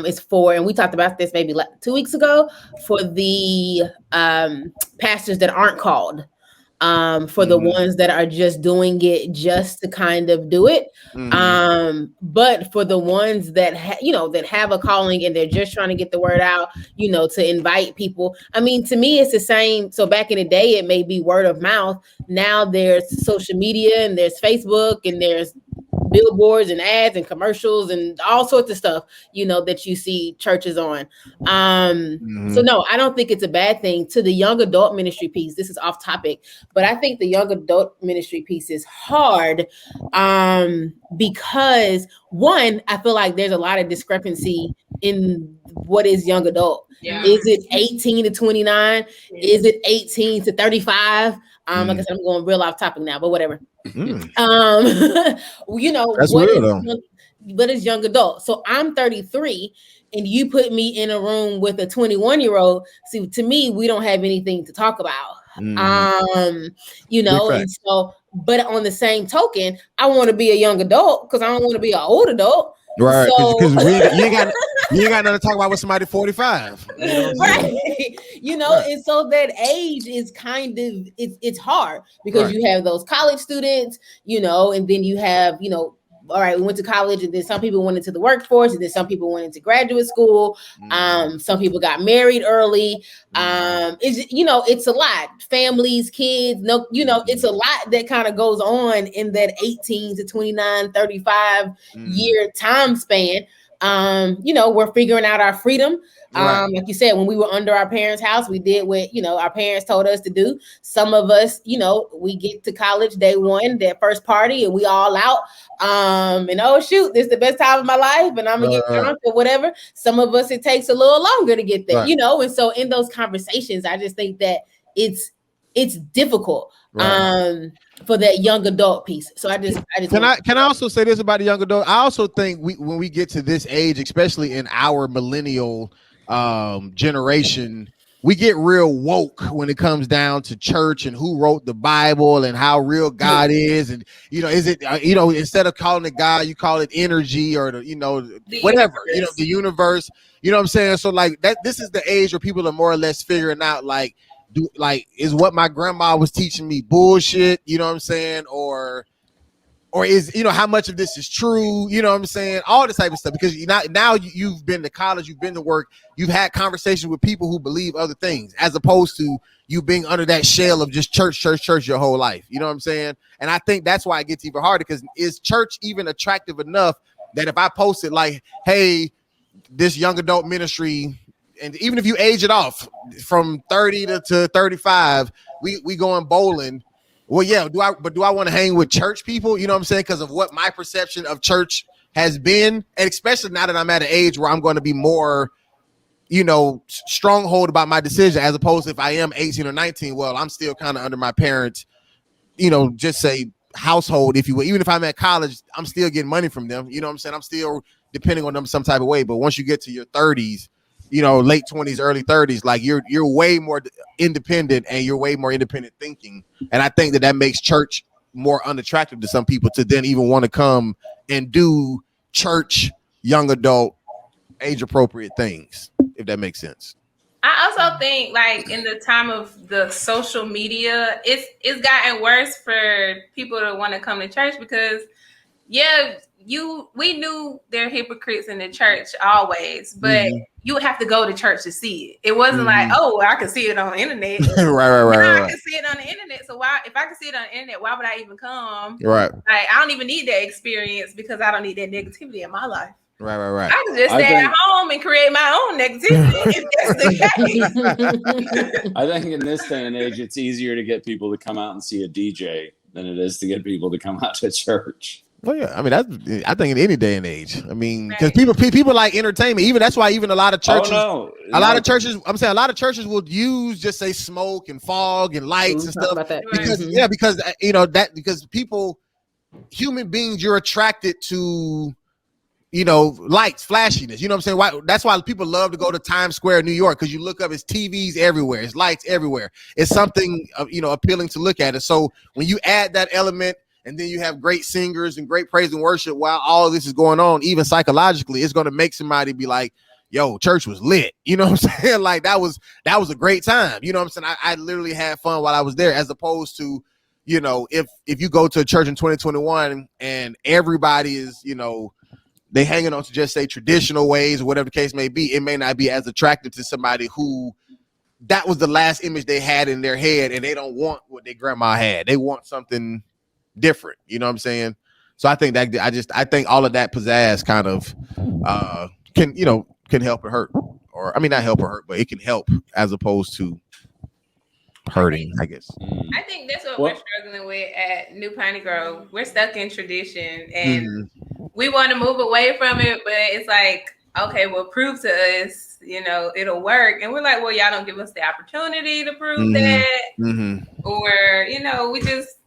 is for, and we talked about this maybe 2 weeks ago, for the pastors that aren't called, for the ones that are just doing it just to kind of do it. But for the ones that that have a calling and they're just trying to get the word out, you know, to invite people. I mean, to me, it's the same. So back in the day, it may be word of mouth. Now there's social media and there's Facebook and there's billboards and ads and commercials and all sorts of stuff, you know, that you see churches on. So no, I don't think it's a bad thing. To the young adult ministry piece, this is off topic, but I think the young adult ministry piece is hard, because one, I feel like there's a lot of discrepancy in what is young adult. Yeah. Is it 18 to 29? Yeah. Is it 18 to 35? Like I said, I'm going real off topic now, but whatever. You know, that's what is young adult? So I'm 33 and you put me in a room with a 21-year-old. See, to me, we don't have anything to talk about. You know, and so, but on the same token, I want to be a young adult because I don't want to be an old adult. Right, because so, you ain't got nothing to talk about with somebody 45. You know right. You know, right. And so that age is kind of, it's hard because you have those college students, you know, and then you have, you know, all right, we went to college and then some people went into the workforce and then some people went into graduate school. Some people got married early. It's, you know, it's a lot. Families, kids, no, you know, it's a lot that kind of goes on in that 18 to 29, 35 year time span. You know, we're figuring out our freedom. Like you said, when we were under our parents' house, we did what, you know, our parents told us to do. Some of us, you know, we get to college day one, that first party, and we all out. And oh shoot, this is the best time of my life, and I'm gonna get drunk or whatever. Some of us, it takes a little longer to get there, you know. And so in those conversations, I just think that it's it's difficult for that young adult piece. So I just can I also say this about the young adult? I also think when we get to this age, especially in our millennial generation, we get real woke when it comes down to church and who wrote the Bible and how real God is. And, is it, instead of calling it God, you call it energy or, whatever, universe. The universe, you know what I'm saying? So like that, this is the age where people are more or less figuring out is what my grandma was teaching me bullshit, you know what I'm saying? Or is, how much of this is true, you know what I'm saying? All this type of stuff, because now you've been to college, you've been to work, you've had conversations with people who believe other things, as opposed to you being under that shell of just church your whole life. You know what I'm saying? And I think that's why it gets even harder, because is church even attractive enough that if I post it like, hey, this young adult ministry, and even if you age it off from 30 to 35, we going bowling. Well, yeah, do I want to hang with church people? You know what I'm saying? Because of what my perception of church has been. And especially now that I'm at an age where I'm going to be more, stronghold about my decision, as opposed to if I am 18 or 19, well, I'm still kind of under my parents, just say household, if you will. Even if I'm at college, I'm still getting money from them. You know what I'm saying? I'm still depending on them some type of way. But once you get to your 30s, late 20s, early 30s, like you're way more independent and you're way more independent thinking. And I think that makes church more unattractive to some people to then even want to come and do church, young adult, age appropriate things, if that makes sense. I also think like in the time of the social media, it's gotten worse for people to want to come to church because we knew they're hypocrites in the church always, but you would have to go to church to see it. It wasn't like, oh, I can see it on the internet. right. I can see it on the internet. So if I can see it on the internet, why would I even come? Right. Like, I don't even need that experience because I don't need that negativity in my life. Right. I can just stay at home and create my own negativity if that's the case. I think in this day and age, it's easier to get people to come out and see a DJ than it is to get people to come out to church. Well, yeah, I mean, I think in any day and age. I mean, because people like entertainment. Even that's why even a lot of churches, a lot of churches will use just say smoke and fog and lights and stuff about that. Because people, human beings, you're attracted to, lights, flashiness. You know what I'm saying? That's why people love to go to Times Square, New York, because you look up, it's TVs everywhere, it's lights everywhere. It's something appealing to look at. And so when you add that element, and then you have great singers and great praise and worship while all of this is going on, even psychologically, it's going to make somebody be like, yo, church was lit. You know what I'm saying? Like that was a great time. You know what I'm saying? I literally had fun while I was there, as opposed to, if you go to a church in 2021 and everybody is, they hanging on to just say traditional ways or whatever the case may be, it may not be as attractive to somebody who that was the last image they had in their head and they don't want what their grandma had. They want something different, you know what I'm saying? So I think that I think all of that pizzazz kind of can help or hurt, or I mean not help or hurt, but it can help as opposed to hurting, I guess. I think that's what we're struggling with at New Piney Grove. We're stuck in tradition and we want to move away from it, but it's like, okay, well, prove to us, it'll work. And we're like, well, y'all don't give us the opportunity to prove that, or we just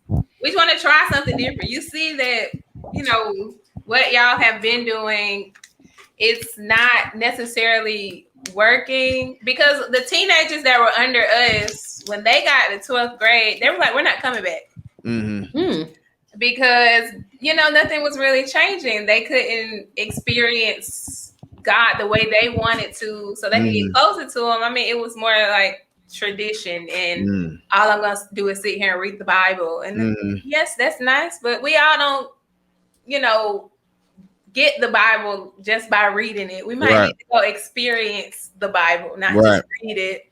want to try something different. You see that, what y'all have been doing, it's not necessarily working, because the teenagers that were under us, when they got to 12th grade, they were like, we're not coming back. Because, nothing was really changing. They couldn't experience God the way they wanted to, so they could get closer to him. I mean, it was more like tradition, and all I'm gonna do is sit here and read the Bible, and yes, that's nice, but we all don't get the Bible just by reading it. We might need to go experience the Bible, not just read it.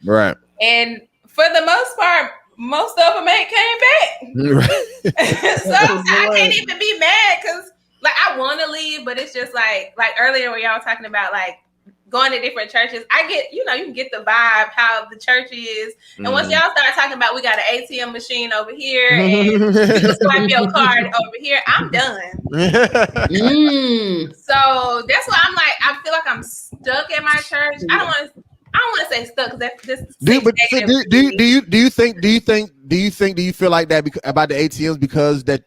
And for the most part, most of them ain't came back. So I can't even be mad, because like I want to leave, but it's just like earlier when y'all talking about like going to different churches, I get, you can get the vibe how the church is. And once y'all start talking about we got an ATM machine over here and you can swipe your card over here, I'm done. So that's why I'm like, I feel like I'm stuck at my church. I don't want to say stuck, because that's do you think do you feel like that about the ATMs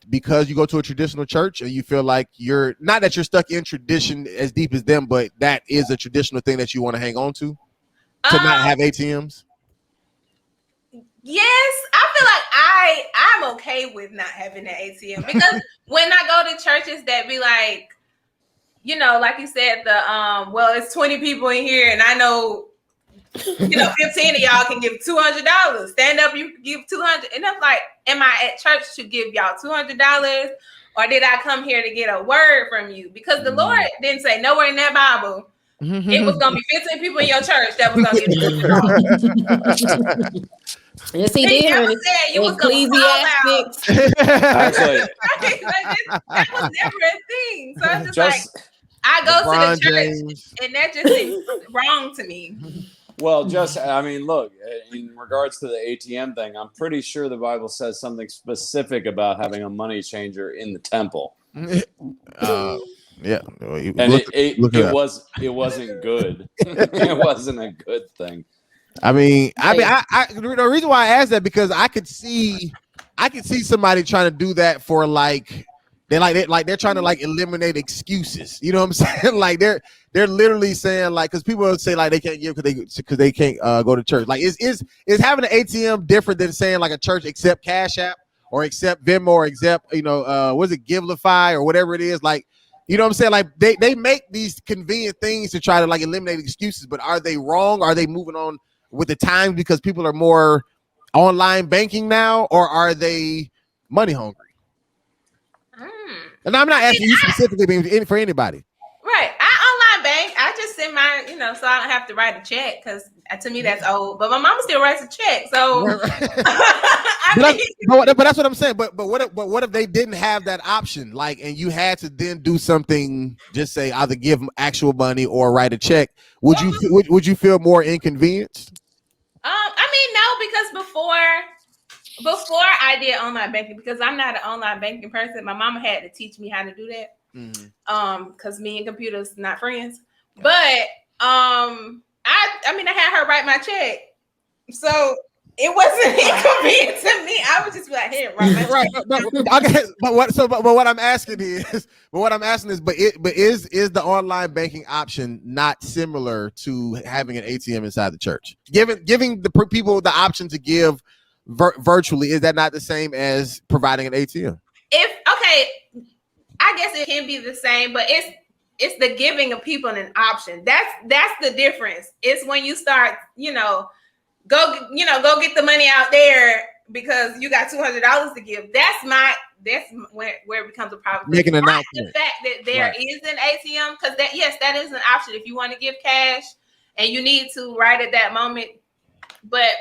because you go to a traditional church, and you feel like you're not that you're stuck in tradition as deep as them, but that is a traditional thing that you want to hang on to not have ATMs? Yes, I feel like I'm okay with not having an ATM, because when I go to churches that be like, like you said, well, it's 20 people in here, and I know 15 of y'all can give $200. Stand up, you give $200, and I'm like, am I at church to give y'all $200, or did I come here to get a word from you? Because the Lord didn't say nowhere in that Bible it was gonna be 15 people in your church that was gonna get $200. Yes, he did. You was Ecclesiastics. Actually, that was never a thing. So it's just like, I go to the church, and that just seems wrong to me. Well, look, in regards to the ATM thing, I'm pretty sure the Bible says something specific about having a money changer in the temple. Yeah, and it wasn't good. It wasn't a good thing. I the reason why I asked that, because I could see somebody trying to do that for they're trying to eliminate excuses. You know what I'm saying? Like they're literally saying, like, because people would say like they can't give because they can't go to church. Like is having an ATM different than saying like a church accept Cash App or accept Venmo or accept was it Givelify or whatever it is? Like, you know what I'm saying? Like they make these convenient things to try to eliminate excuses, but are they wrong? Are they moving on with the times because people are more online banking now, or are they money hungry? And I'm not asking you specifically, but for anybody. Right. I online bank. I just send my, so I don't have to write a check, because to me that's old. But my mama still writes a check. So but that's what I'm saying. But what if they didn't have that option? And you had to then do something, just say either give them actual money or write a check. Would you feel more inconvenienced? No, because before I did online banking, because I'm not an online banking person, my mama had to teach me how to do that. Because me and computers not friends. But I had her write my check, so it wasn't inconvenient to me. I would just be like, "Hey, write my check." But what I'm asking is, is the online banking option not similar to having an ATM inside the church? Giving the people the option to give virtually, is that not the same as providing an ATM? I guess it can be the same, but it's the giving of people an option. That's the difference. It's when you start, go get the money out there because you got $200 to give. That's where it becomes a problem. Making an announcement. The fact that there is an ATM, because that is an option if you want to give cash and you need to right at that moment. But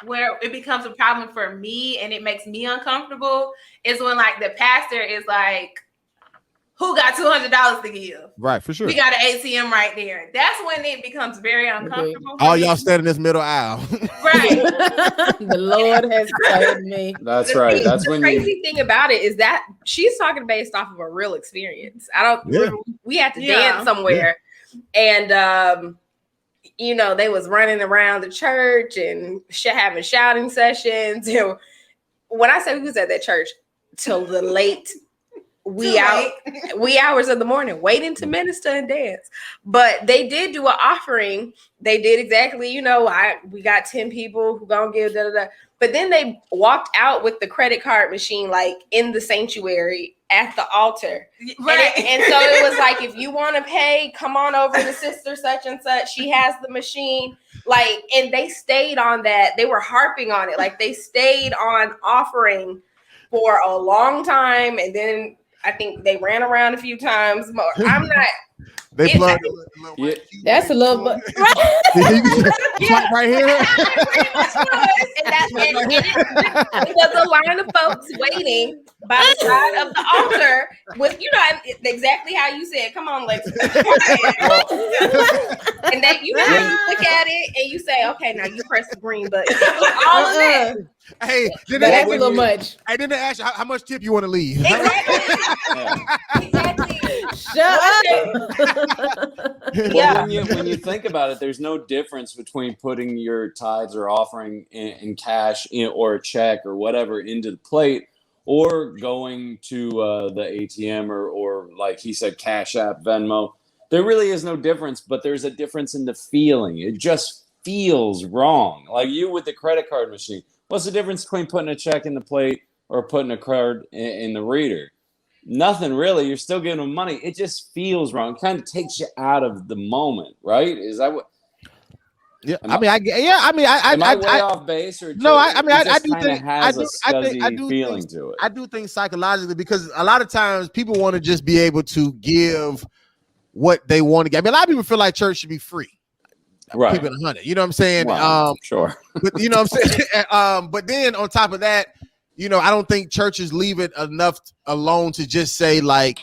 where it becomes a problem for me and it makes me uncomfortable is when the pastor is like, who got $200 to give? Right, for sure. We got an ATM right there. That's when it becomes very uncomfortable. All y'all stand in this middle aisle. Right. The Lord has told me. That's right. That's when the crazy thing about it is that she's talking based off of a real experience. We had to dance somewhere, and they was running around the church and having shouting sessions. When I say we was at that church till the late wee hours of the morning, waiting to minister and dance. But they did do an offering. They did exactly, we got 10 people who gonna give But then they walked out with the credit card machine in the sanctuary at the altar. Right. And so it was like, if you want to pay, come on over to sister such and such. She has the machine. And they stayed on that. They were harping on it. They stayed on offering for a long time. And then I think they ran around a few times more. I'm not. They plugged. That's a little bit. Right here. It was a line of folks waiting by the side of the altar with, exactly how you said, come on, Lex. And then you look at it and you say, okay, now you press the green button. All of that. Hey, that's a little much. I didn't ask you how much tip you want to leave. Exactly. Shut up. Well, when you think about it, there's no difference between putting your tithes or offering in cash or a check or whatever into the plate, or going to the ATM or like he said, Cash App, Venmo. There really is no difference, but there's a difference in the feeling. It just feels wrong. Like you with the credit card machine. What's the difference between putting a check in the plate or putting a card in the reader? Nothing really. You're still giving them money. It just feels wrong. It kind of takes you out of the moment, right? Is that what? Yeah, am I way off base or no? I do think I do think psychologically, because a lot of times people want to just be able to give what they want to get. I mean, a lot of people feel like church should be free. Right. Keep it 100. You know what I'm saying? Well, sure. But you know what I'm saying? But then on top of that, you know, I don't think churches leave it enough alone to just say like,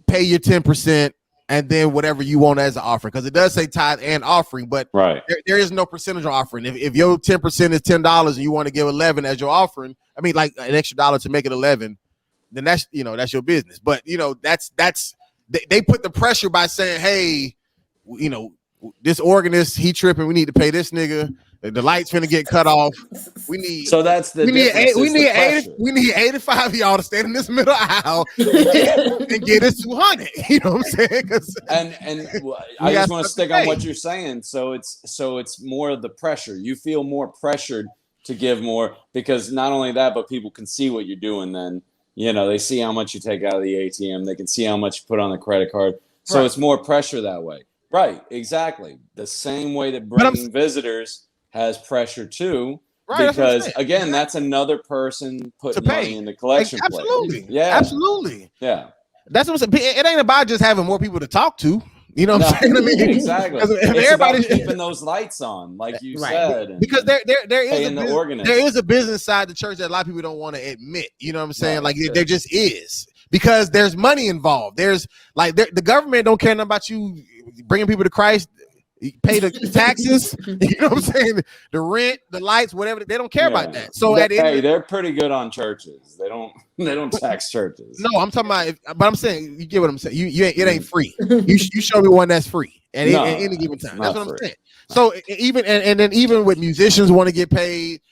pay your 10% and then whatever you want as an offering, because it does say tithe and offering, but right. there is no percentage of offering. If your 10% is $10 and you want to give 11 as your offering, I mean, like an extra dollar to make it 11, then that's, you know, that's your business. But you know, they put the pressure by saying, hey, you know, this organist, he tripping. We need to pay this nigga. The lights finna get cut off. We need. So that's the. We need 85 of y'all to stand in this middle aisle and get us 200. You know what I'm saying? And I just want to stick on what you're saying. So it's more of the pressure. You feel more pressured to give more, because not only that, but people can see what you're doing. Then you know they see how much you take out of the ATM. They can see how much you put on the credit card. So it's more pressure that way. Right, exactly. The same way that bringing visitors has pressure too, right, because again, that's another person putting money in the collection plate. Absolutely, yeah, absolutely, yeah. That's what I'm saying. It ain't about just having more people to talk to. You know what I'm saying? I mean, exactly. Everybody's keeping those lights on, like you said, because there is a business side to church that a lot of people don't want to admit. You know what I'm saying? Like there just is, because there's money involved. There's like the government don't care nothing about you bringing people to Christ. You pay the taxes, you know what I'm saying? The rent, the lights, whatever. They don't care about that. So they're pretty good on churches. They don't tax churches. No, I'm talking about. But I'm saying, you get what I'm saying. It ain't free. You show me one that's free at any given time. That's what I'm saying. So even and then even with musicians want to get paid,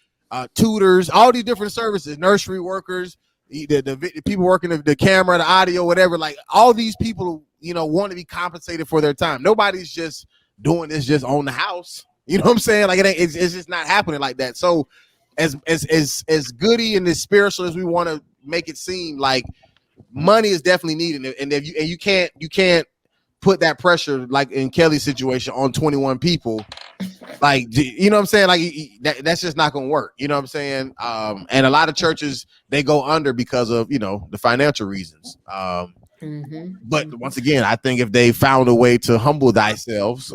tutors, all these different services, nursery workers, the people working the camera, the audio, whatever. Like all these people, you know, want to be compensated for their time. Nobody's just doing this just on the house, you know what I'm saying? Like it's just not happening like that. So as goody and as spiritual as we want to make it seem, like money is definitely needed, and if you can't put that pressure, like in Kellie's situation, on 21 people, like, you know what I'm saying? Like that's just not gonna work, you know what I'm saying? And a lot of churches, they go under because of, you know, the financial reasons. But once again, I think if they found a way to humble thyself,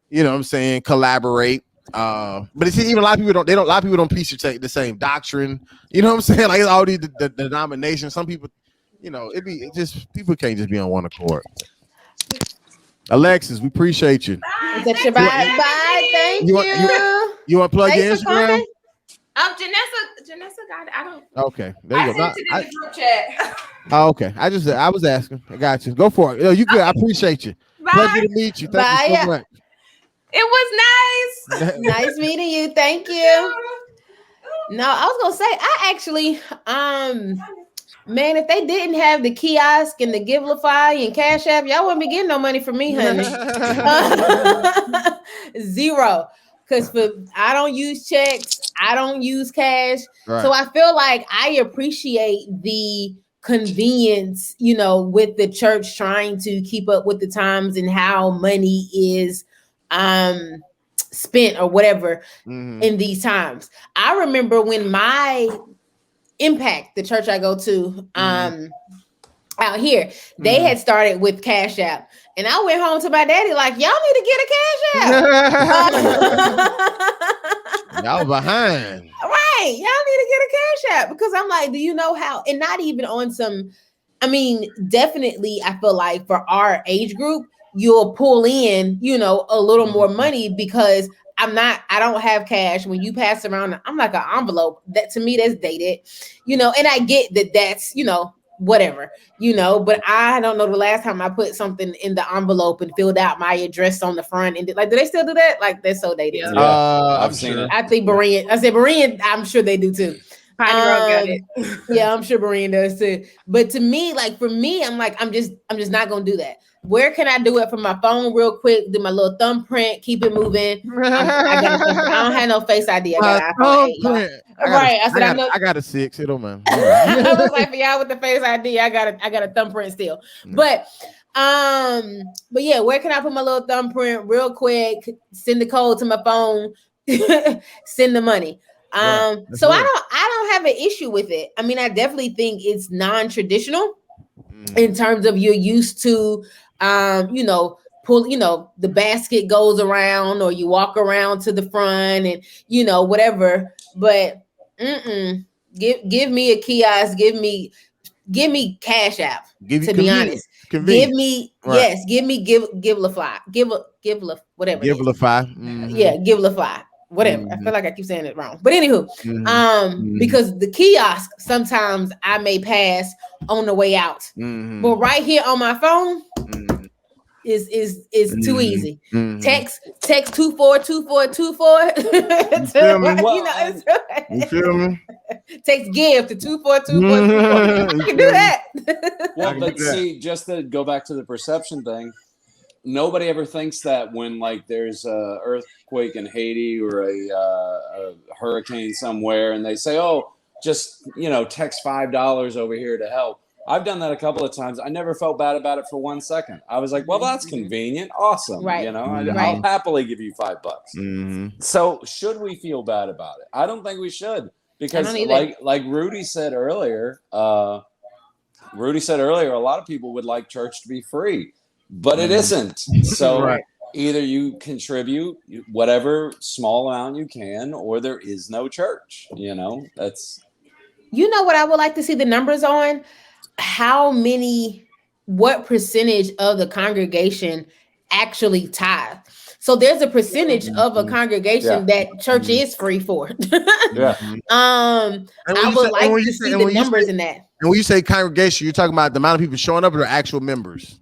you know what I'm saying, collaborate. But it's even a lot of people don't preach the same doctrine. You know what I'm saying? Like it's all these the denominations. Some people, you know, people can't just be on one accord. Alexis, we appreciate you. Is that your bye? Thank you. You want to plug your Instagram? Janessa got it. I don't. Okay, there you go. I sent it in the group chat. Oh, okay. I was asking. I got you. Go for it. Yo, you good. I appreciate you. Bye. Pleasure to meet you. Thank you so much. It was nice. Nice meeting you. Thank you. No, I was gonna say, I actually, man, if they didn't have the kiosk and the Givelify and Cash App, y'all wouldn't be getting no money from me, honey. Zero. Because I don't use checks, I don't use cash. Right. So I feel like I appreciate the convenience, you know, with the church trying to keep up with the times and how money is spent or whatever in these times. I remember when my Impact, the church I go to out here, they had started with Cash App. And I went home to my daddy like, y'all need to get a Cash App. Y'all behind. Right. Y'all need to get a Cash App. Because I'm like, do you know how? And not even on some, I mean, definitely I feel like for our age group, you'll pull in, you know, a little more money because I don't have cash. When you pass around, I'm like an envelope. That to me, that's dated, you know, and I get that that's, you know, whatever, you know. But I don't know the last time I put something in the envelope and filled out my address on the front and like, do they still do that? Like, they're so dated. Yeah, I've seen it. I think Berean. I said Berean. I'm sure they do too. Got it. Yeah, I'm sure Berean does too. But to me, like for me, I'm like, I'm just not gonna do that. Where can I do it from my phone real quick? Do my little thumbprint, keep it moving. I don't have no Face ID. I got an iPhone 8. Right. I said I got a 6. It don't matter. I was like, for y'all with the Face ID, I got a thumbprint still. But yeah, where can I put my little thumbprint real quick? Send the code to my phone, send the money. So I don't have an issue with it. I mean, I definitely think it's non-traditional in terms of you're used to you know, pull, you know, the basket goes around or you walk around to the front and you know, whatever. But give me a kiosk, give me Cash App, to be honest. Give me Givelify. Whatever. Givelify. Yeah, Givelify. Whatever. I feel like I keep saying it wrong. But anywho, because the kiosk sometimes I may pass on the way out. But right here on my phone is too easy. Text 242424. You feel me? Text give to 242424. I can do that. Well, but see, just to go back to the perception thing, nobody ever thinks that when like there's a earthquake in Haiti or a hurricane somewhere and they say, oh, just, you know, text $5 over here to help. I've done that a couple of times. I never felt bad about it for 1 second. I was like, well, that's convenient. Awesome. Right. You know, I'll happily give you $5. So should we feel bad about it? I don't think we should, because like Rudy said earlier, a lot of people would like church to be free, but it isn't. So either you contribute whatever small amount you can, or there is no church. You know, that's. You know what I would like to see the numbers on? What percentage of the congregation actually tithe? So there's a percentage of a congregation that church is free for. I would like to see the numbers in that. And when you say congregation, you're talking about the amount of people showing up or actual members?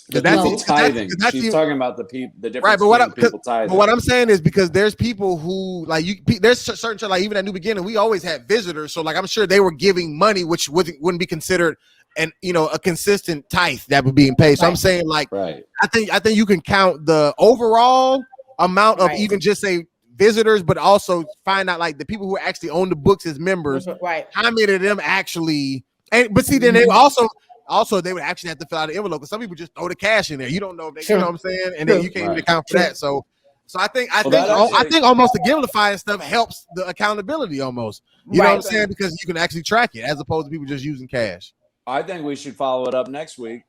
That's tithing. She's talking about the difference between people tithing. But what I'm saying is because there's people who like there's certain church, like even at New Beginning, we always had visitors. So like I'm sure they were giving money, which wouldn't be considered a consistent tithe that would be paid. So I'm saying like I think you can count the overall amount of even just say visitors, but also find out like the people who actually own the books as members. How many of them actually? But see, then they also, they would actually have to fill out an envelope because some people just throw the cash in there. You don't know, you know what I'm saying, and then you can't even account for that. So I think almost the Givelify stuff helps the accountability almost. You know what I'm saying, because you can actually track it as opposed to people just using cash. I think we should follow it up next week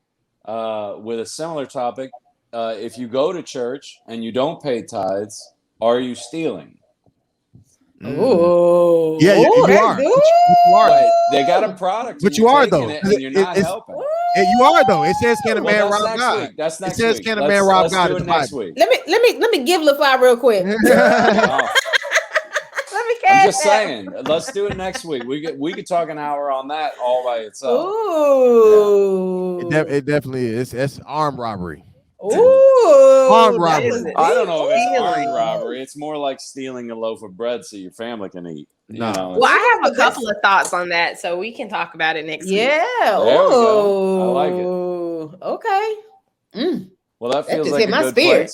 with a similar topic. If you go to church and you don't pay tithes, are you stealing? Oh, yeah, you are. You are. Right. They got a product, but you are though. And you're not helping. You are though. It says, "Can a man rob God?" That's next week. It says, "Can a man rob God?" Do it next week. Let me Givelify real quick. I'm just saying. Let's do it next week. We could talk an hour on that all by itself. Ooh, it definitely is. It's armed robbery. Ooh, armed robbery. I don't know if it's armed robbery. It's more like stealing a loaf of bread so your family can eat. No. Well, I have a couple of thoughts on that, so we can talk about it next week. Yeah. There we go. I like it. Okay. Well, that feels like hit my spirit.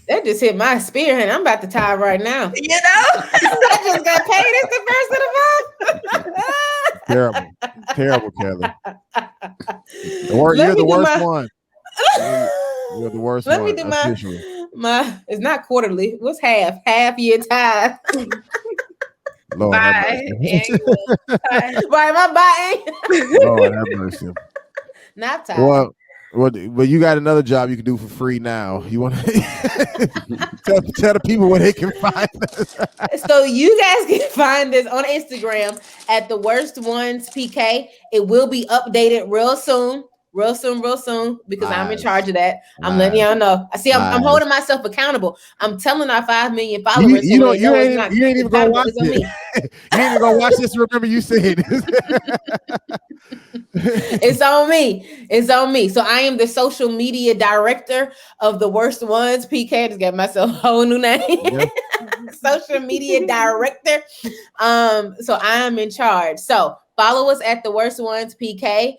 That just hit my spirit, and I'm about to tie right now. You know, I just got paid. It's the first of the month. Terrible, Kellie. You're the worst one. You're the worst one. Let me do my. It's not quarterly. What's half year tithe? Lord bye. Right, my bye. Lord have mercy. Not tithe. Well, you got another job you can do for free now. You want to tell the people where they can find us. So you guys can find us on Instagram at The Worst Ones PK. It will be updated real soon. real soon, because I'm in charge of that. I'm letting y'all know. I see. I'm holding myself accountable. I'm telling our 5 million followers. You ain't even gonna watch it. You ain't even gonna watch this. Remember, you said it's on me. It's on me. So I am the social media director of the Worst Ones. PK, I just got myself a whole new name. Yep. Social media director. So I am in charge. So follow us at the Worst Ones PK.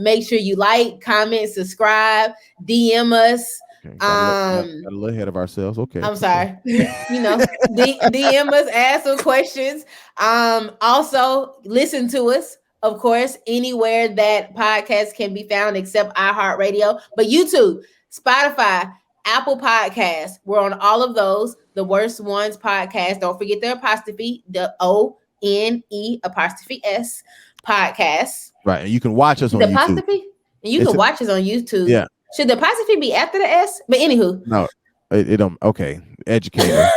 Make sure you like, comment, subscribe, DM us. Got a little ahead of ourselves. Okay. I'm sorry. DM us, ask some questions. Also listen to us, of course, anywhere that podcasts can be found except iHeartRadio, but YouTube, Spotify, Apple Podcasts. We're on all of those. The Worst Ones podcast. Don't forget the apostrophe, the ONE apostrophe S podcast. Right. And you can watch us on the YouTube. Apostrophe? And you can watch us on YouTube. Yeah. Should the apostrophe be after the S? But anywho. No, it don't. Okay. Educator.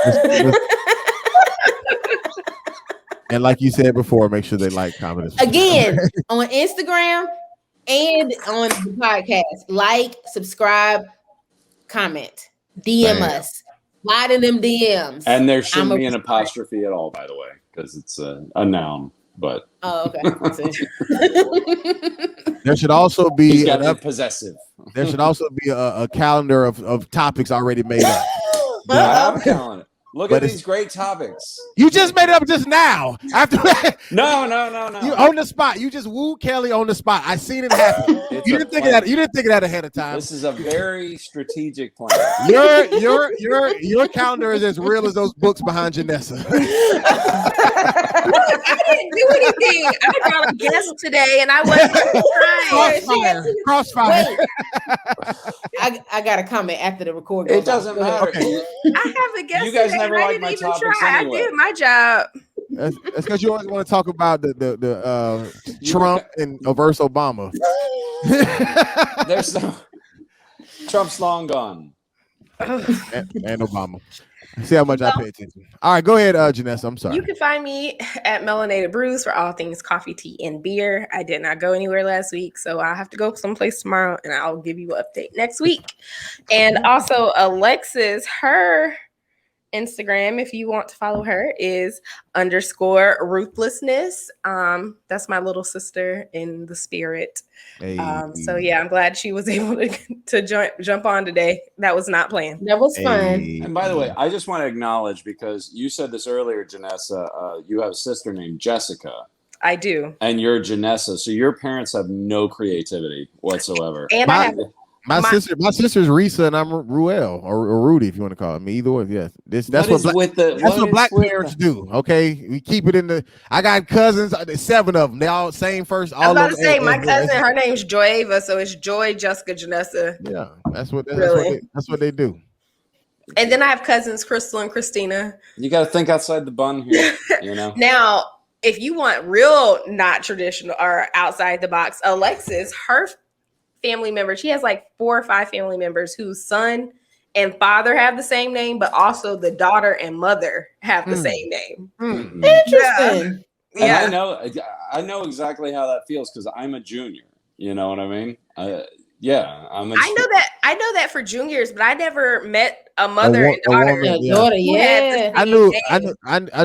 And like you said before, make sure they like, comment. Again, on Instagram and on the podcast. Like, subscribe, comment, DM us. Slide in them DMs. And there shouldn't be an apostrophe at all, by the way, because it's a noun. But okay. There should also be possessive. There should also be a calendar of topics already made up. I have a calendar. Look at these great topics. You just made it up just now. After No. You on the spot. You just wooed Kelly on the spot. I seen it happen. You didn't think of that. You didn't think of that ahead of time. This is a very strategic plan. Your calendar is as real as those books behind Janessa. I didn't do anything. I got a guest today, and I wasn't trying. Crossfire. Wait. I got a comment after the recording. It doesn't matter. Okay. I have a guest. You guys today, never like my topics anyway. I did my job. That's because you always want to talk about the Trump and versus Obama. There's Trump's long gone. and Obama. See how much I pay attention. All right, go ahead, Janessa. I'm sorry. You can find me at Melanated Brews for all things coffee, tea, and beer. I did not go anywhere last week, so I'll have to go someplace tomorrow, and I'll give you an update next week. And also, Alexis, her Instagram, if you want to follow her, is _ruthlessness. That's my little sister in the spirit. Hey. So yeah, I'm glad she was able to jump on today. That was not planned. That was fun. And by the way, I just want to acknowledge, because you said this earlier, Janessa, you have a sister named Jessica. I do. And you're Janessa, so your parents have no creativity whatsoever. And I have my sister's Risa, and I'm Ruel or Rudy, if you want to call it me. Either way, yes. That's what black parents do. Okay, we keep it in the. I got cousins, 7 of them. They all same first. I was about to say my cousin. Her name's Joyva, so it's Joy, Jessica, Janessa. Yeah, that's what they do. And then I have cousins Crystal and Christina. You got to think outside the bun here. You know. Now, if you want real not traditional or outside the box, Alexis, her family members, she has like 4 or 5 family members whose son and father have the same name, but also the daughter and mother have the same name. Interesting. Yeah. And I know exactly how that feels, because I'm a junior. You know what I mean? I know that for juniors, but I never met a mother and daughter. I knew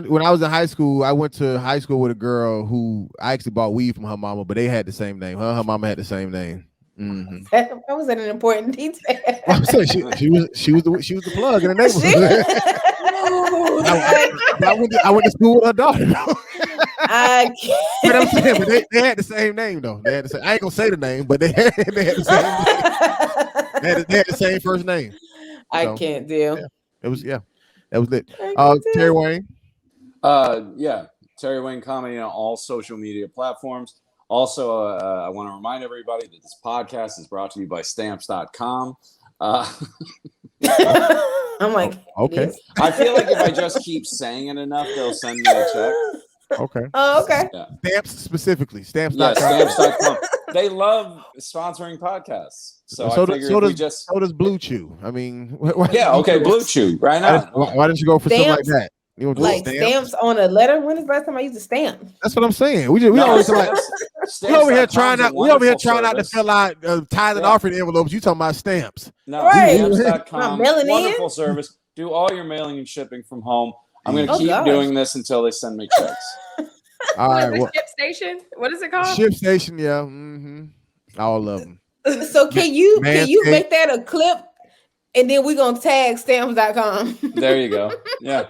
when I was in high school, I went to high school with a girl who I actually bought weed from her mama, but they had the same name. Her mama had the same name. Mm-hmm. That was an important detail. she was the plug in the neighborhood. I went to school with her daughter. I can't. But I'm saying, but they had the same name though. They had the same, I ain't gonna say the name, but they had the same name. They had the same first name. I can't deal. Yeah, that was it. Terry Wayne. Terry Wayne Comedy on all social media platforms. Also, I want to remind everybody that this podcast is brought to you by Stamps.com. I'm like, okay. Yes. I feel like if I just keep saying it enough, they'll send me a check. Okay. Oh, okay. Yeah. Stamps specifically. Stamps.com. Yeah, Stamps.com. They love sponsoring podcasts. So does Blue Chew. I mean, okay, Blue Chew. Right now. Why didn't you go for something like that? Like stamps on a letter. When is the last time I used a stamp? That's what I'm saying. We always like we over here trying out. We over here trying out to fill out tithe and offering envelopes. You talking about stamps? No, right. stamps.com. Wonderful service. Do all your mailing and shipping from home. I'm going to keep doing this until they send me checks. All right. Ship Station. What is it called? Ship Station. Yeah. Mm-hmm. All of them. So can you make that a clip, and then we're gonna tag stamps.com. There you go. Yeah.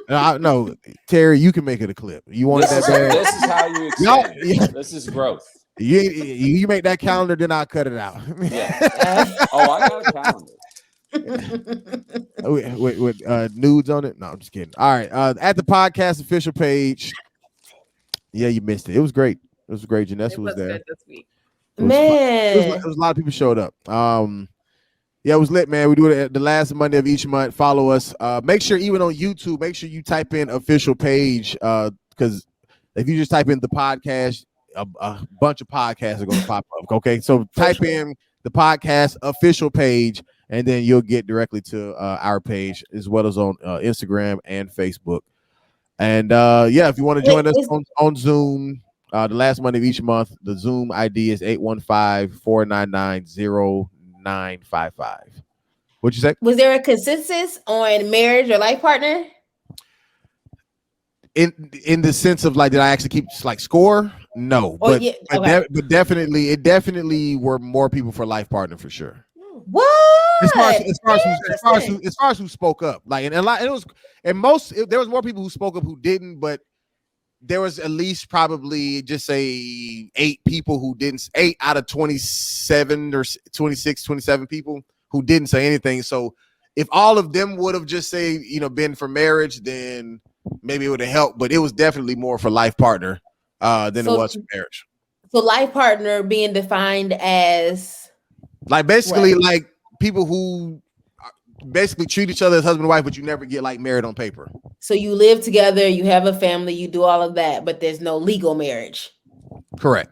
No, Terry, you can make it a clip. You want that bad? This is how you expand. This is growth. You make that calendar, then I'll cut it out. Yeah. I got a calendar. with nudes on it. No, I'm just kidding. All right. At the podcast official page. Yeah, you missed it. It was great. It was great. Janessa was there. This week. It was a lot of people showed up. Yeah, it was lit, man. We do it the last Monday of each month. Follow us. Make sure, even on YouTube, make sure you type in official page. Because if you just type in the podcast, a bunch of podcasts are going to pop up. Okay, so type in the podcast official page, and then you'll get directly to our page, as well as on Instagram and Facebook. And yeah, if you want to join us on Zoom, the last Monday of each month, the Zoom ID is 815-499-0955. What'd you say? Was there a consensus on marriage or life partner? In the sense of like, did I actually keep like score? No, but definitely were more people for life partner for sure. What? As far as who spoke up, like, and a lot, there was more people who spoke up who didn't, but there was at least probably just say 8 people who didn't, 8 out of 27 or 26, 27 people who didn't say anything. So if all of them would have just say, been for marriage, then maybe it would have helped, but it was definitely more for life partner than it was for marriage. So life partner being defined as like basically like people who basically treat each other as husband and wife, but you never get like married on paper. So you live together, you have a family, you do all of that, but there's no legal marriage. Correct.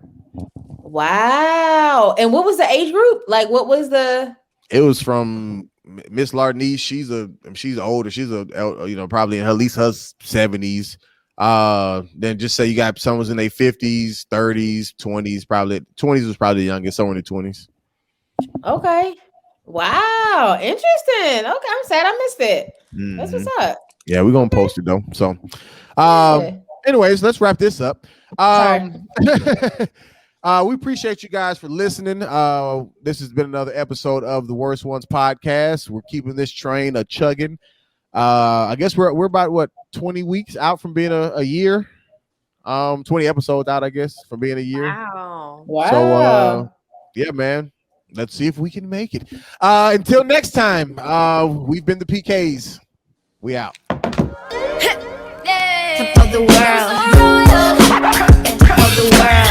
Wow. And what was the age group? Like, what was the? It was from Miss Lardnese. She's older. She's probably in at least her 70s. Then just say you got someone's in their 50s, 30s, 20s. Probably 20s was probably the youngest, somewhere in the 20s. Okay. Wow. Interesting. Okay. I'm sad I missed it. Mm-hmm. That's what's up. Yeah, we're gonna post it though. So anyways, let's wrap this up. We appreciate you guys for listening. This has been another episode of the Worst Ones podcast. We're keeping this train a chugging. I guess we're about 20 weeks out from being a year. 20 episodes out, I guess, from being a year. Wow. So yeah, man. Let's see if we can make it. Until next time, we've been the PKs. We out. Top of the world. Top of the world.